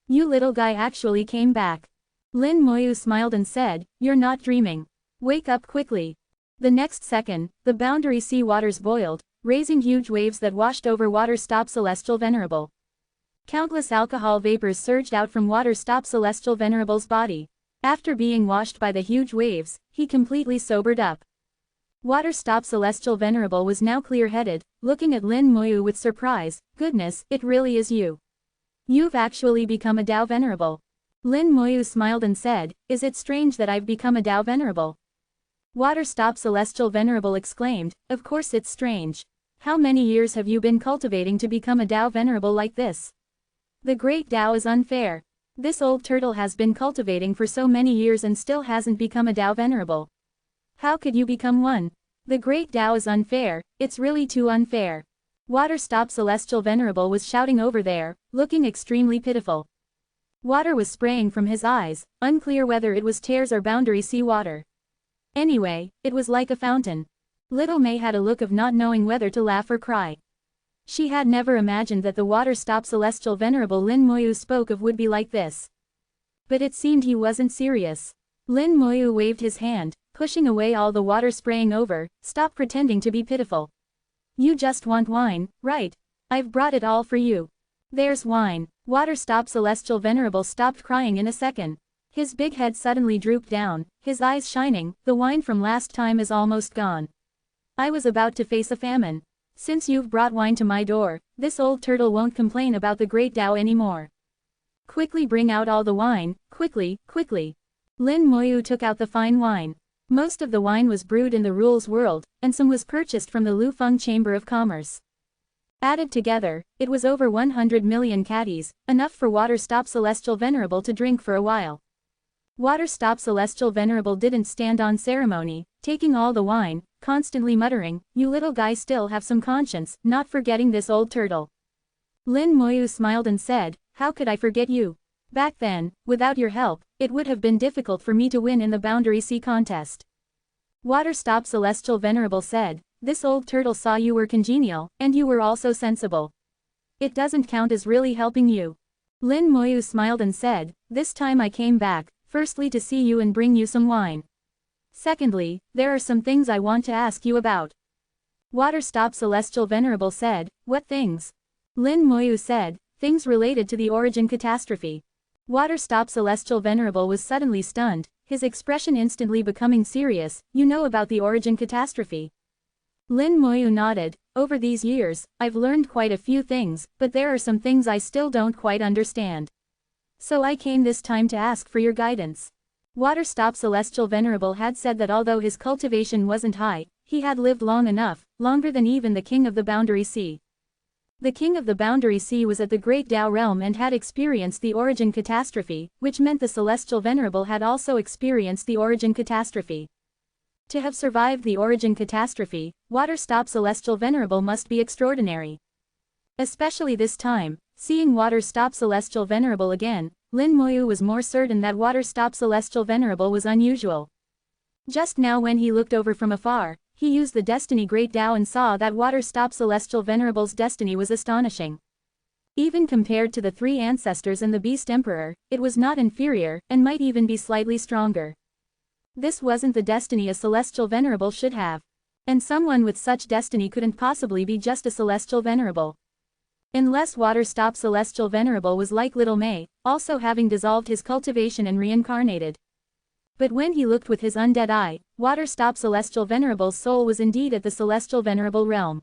You little guy actually came back." Lin Moyu smiled and said, "You're not dreaming. Wake up quickly." The next second, the boundary sea waters boiled, raising huge waves that washed over Water-stop Celestial Venerable. Countless alcohol vapors surged out from Water-stop Celestial Venerable's body. After being washed by the huge waves, he completely sobered up. Water-stop Celestial Venerable was now clear-headed, looking at Lin Moyu with surprise. "Goodness, it really is you. You've actually become a Tao Venerable." Lin Moyu smiled and said, "Is it strange that I've become a Tao Venerable?" Water-stop Celestial Venerable exclaimed, "Of course it's strange. How many years have you been cultivating to become a Tao Venerable like this? The great Tao is unfair. This old turtle has been cultivating for so many years and still hasn't become a Tao Venerable. How could you become one? The great Tao is unfair, it's really too unfair." Water-stop Celestial Venerable was shouting over there, looking extremely pitiful. Water was spraying from his eyes, unclear whether it was tears or boundary sea water. Anyway, it was like a fountain. Little May had a look of not knowing whether to laugh or cry. She had never imagined that the Water-stop Celestial Venerable Lin Moyu spoke of would be like this. But it seemed he wasn't serious. Lin Moyu waved his hand, pushing away all the water spraying over. "Stop pretending to be pitiful. You just want wine, right? I've brought it all for you. There's wine." Water-stop Celestial Venerable stopped crying in a second. His big head suddenly drooped down, his eyes shining. "The wine from last time is almost gone. I was about to face a famine. Since you've brought wine to my door, this old turtle won't complain about the great Tao anymore. Quickly bring out all the wine, quickly, quickly." Lin Moyu took out the fine wine. Most of the wine was brewed in the Rules world, and some was purchased from the Lufeng Chamber of Commerce. Added together, it was over 100 million catties, enough for Water-stop Celestial Venerable to drink for a while. Water-stop Celestial Venerable didn't stand on ceremony, taking all the wine, constantly muttering, "You little guy still have some conscience, not forgetting this old turtle." Lin Moyu smiled and said, "How could I forget you? Back then, without your help, it would have been difficult for me to win in the Boundary Sea contest." Water-stop Celestial Venerable said, "This old turtle saw you were congenial, and you were also sensible. It doesn't count as really helping you." Lin Moyu smiled and said, "This time I came back, firstly to see you and bring you some wine. Secondly, there are some things I want to ask you about." Water-stop Celestial Venerable said, "What things?" Lin Moyu said, "Things related to the origin catastrophe." Water-stop Celestial Venerable was suddenly stunned, his expression instantly becoming serious. "You know about the origin catastrophe?" Lin Moyu nodded. "Over these years, I've learned quite a few things, but there are some things I still don't quite understand. So I came this time to ask for your guidance." Water-stop Celestial Venerable had said that although his cultivation wasn't high, he had lived long enough, longer than even the King of the Boundary Sea. The King of the Boundary Sea was at the Great Tao Realm and had experienced the origin catastrophe, which meant the Celestial Venerable had also experienced the origin catastrophe. To have survived the origin catastrophe, Water-stop Celestial Venerable must be extraordinary. Especially this time, seeing Water-stop Celestial Venerable again, Lin Moyu was more certain that Water-stop Celestial Venerable was unusual. Just now when he looked over from afar, he used the Destiny Great Tao and saw that Water-stop Celestial Venerable's destiny was astonishing. Even compared to the three ancestors and the Beast Emperor, it was not inferior, and might even be slightly stronger. This wasn't the destiny a Celestial Venerable should have. And someone with such destiny couldn't possibly be just a Celestial Venerable. Unless Water-stop Celestial Venerable was like Little May, also having dissolved his cultivation and reincarnated. But when he looked with his undead eye, Water-stop Celestial Venerable's soul was indeed at the Celestial Venerable realm.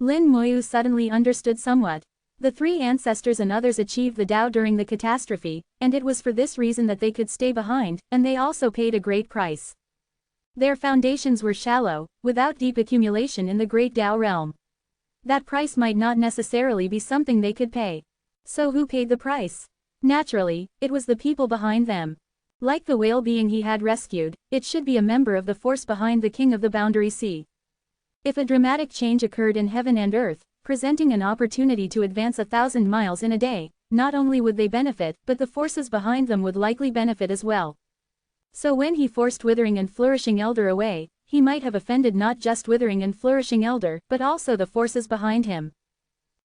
Lin Moyu suddenly understood somewhat. The three ancestors and others achieved the Tao during the catastrophe, and it was for this reason that they could stay behind, and they also paid a great price. Their foundations were shallow, without deep accumulation in the great Tao realm. That price might not necessarily be something they could pay. So who paid the price? Naturally, it was the people behind them. Like the whale being he had rescued, it should be a member of the force behind the king of the Boundary Sea. If a dramatic change occurred in heaven and earth, presenting an opportunity to advance 1,000 miles in a day, not only would they benefit, but the forces behind them would likely benefit as well. So when he forced Withering and Flourishing Elder away, he might have offended not just Withering and Flourishing Elder, but also the forces behind him.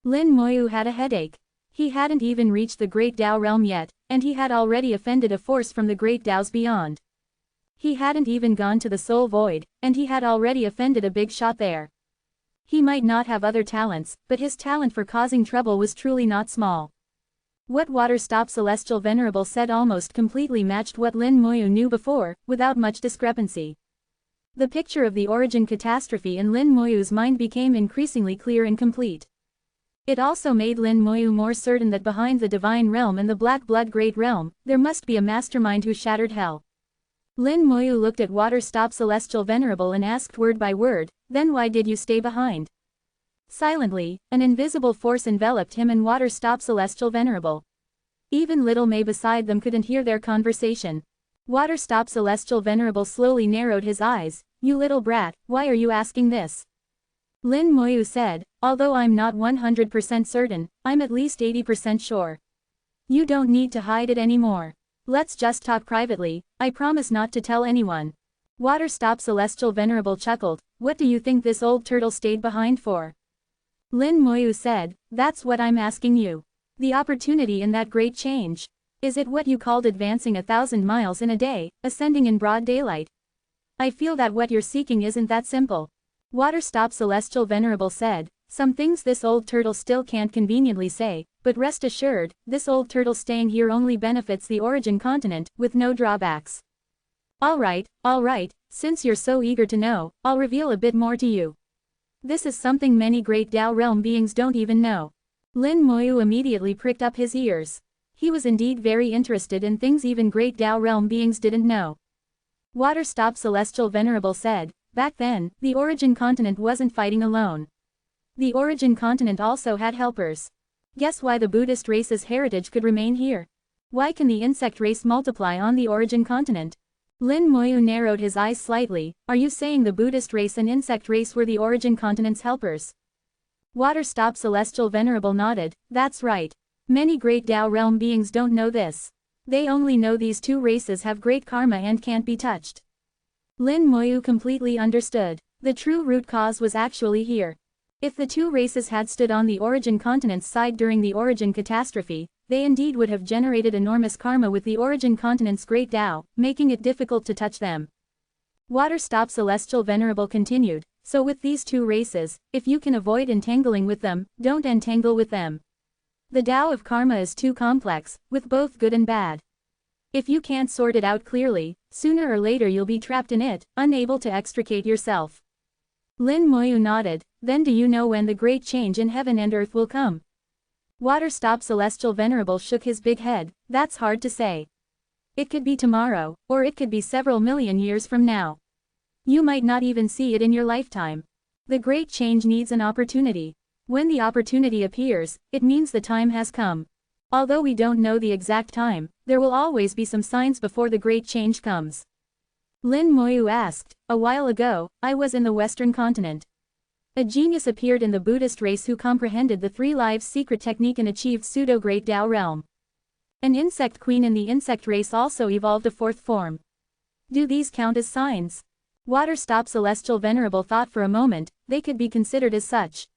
Lin Moyu had a headache. He hadn't even reached the Great Tao realm yet, and he had already offended a force from the Great Taos beyond. He hadn't even gone to the Soul Void, and he had already offended a big shot there. He might not have other talents, but his talent for causing trouble was truly not small. What Water Stop Celestial Venerable said almost completely matched what Lin Moyu knew before, without much discrepancy. The picture of the origin catastrophe in Lin Moyu's mind became increasingly clear and complete. It also made Lin Moyu more certain that behind the Divine Realm and the Black Blood Great Realm, there must be a mastermind who shattered hell. Lin Moyu looked at Water Stop Celestial Venerable and asked word by word, "Then why did you stay behind?" Silently, an invisible force enveloped him and Water Stop Celestial Venerable. Even little May beside them couldn't hear their conversation. Water Stop Celestial Venerable slowly narrowed his eyes. "You little brat, why are you asking this?" Lin Moyu said, "Although I'm not 100% certain, I'm at least 80% sure. You don't need to hide it anymore. Let's just talk privately, I promise not to tell anyone." Water Stop Celestial Venerable chuckled, "What do you think this old turtle stayed behind for?" Lin Moyu said, "That's what I'm asking you. The opportunity in that great change. Is it what you called advancing 1,000 miles in a day, ascending in broad daylight? I feel that what you're seeking isn't that simple." Water Stop Celestial Venerable said, "Some things this old turtle still can't conveniently say, but rest assured, this old turtle staying here only benefits the origin continent, with no drawbacks." All right, since you're so eager to know, I'll reveal a bit more to you. This is something many great Tao realm beings don't even know. Lin Moyu immediately pricked up his ears. He was indeed very interested in things even great Tao realm beings didn't know. Water Stop Celestial Venerable said, "Back then, the origin continent wasn't fighting alone. The origin continent also had helpers. Guess why the Buddhist race's heritage could remain here? Why can the insect race multiply on the origin continent?" Lin Moyu narrowed his eyes slightly. "Are you saying the Buddhist race and insect race were the origin continent's helpers?" Water Stop Celestial Venerable nodded, "That's right. Many great Tao realm beings don't know this. They only know these two races have great karma and can't be touched." Lin Moyu completely understood. The true root cause was actually here. If the two races had stood on the origin continent's side during the origin catastrophe, they indeed would have generated enormous karma with the origin continent's great Tao, making it difficult to touch them. Water Stop Celestial Venerable continued, "So with these two races, if you can avoid entangling with them, don't entangle with them. The Tao of karma is too complex, with both good and bad. If you can't sort it out clearly, sooner or later you'll be trapped in it, unable to extricate yourself." Lin Moyu nodded, "Then do you know when the great change in heaven and earth will come?" Water Stop Celestial Venerable shook his big head, "That's hard to say. It could be tomorrow, or it could be several million years from now. You might not even see it in your lifetime. The great change needs an opportunity. When the opportunity appears, it means the time has come. Although we don't know the exact time, there will always be some signs before the great change comes." Lin Moyu asked, "A while ago, I was in the Western continent. A genius appeared in the Buddhist race who comprehended the three lives secret technique and achieved pseudo-great Tao realm. An insect queen in the insect race also evolved a fourth form. Do these count as signs?" Water Stop Celestial Venerable thought for a moment. They could be considered as such.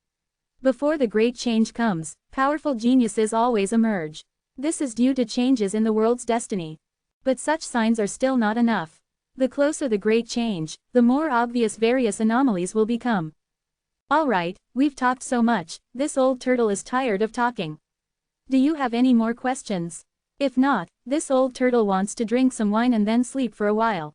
Before the great change comes, powerful geniuses always emerge. This is due to changes in the world's destiny. But such signs are still not enough. The closer the great change, the more obvious various anomalies will become. All right, we've talked so much, this old turtle is tired of talking. Do you have any more questions? If not, this old turtle wants to drink some wine and then sleep for a while.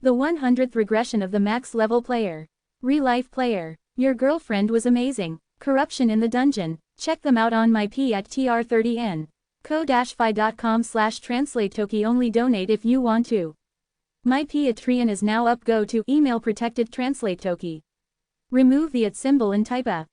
The 100th regression of the max level player. Real life player. Your girlfriend was amazing. Corruption in the dungeon. Check them out on my P at TR30N. ko-fi.com/translate-toki only donate if you want to. My P at Trian is now up. Go to email protected translate toki. Remove the @ symbol and type a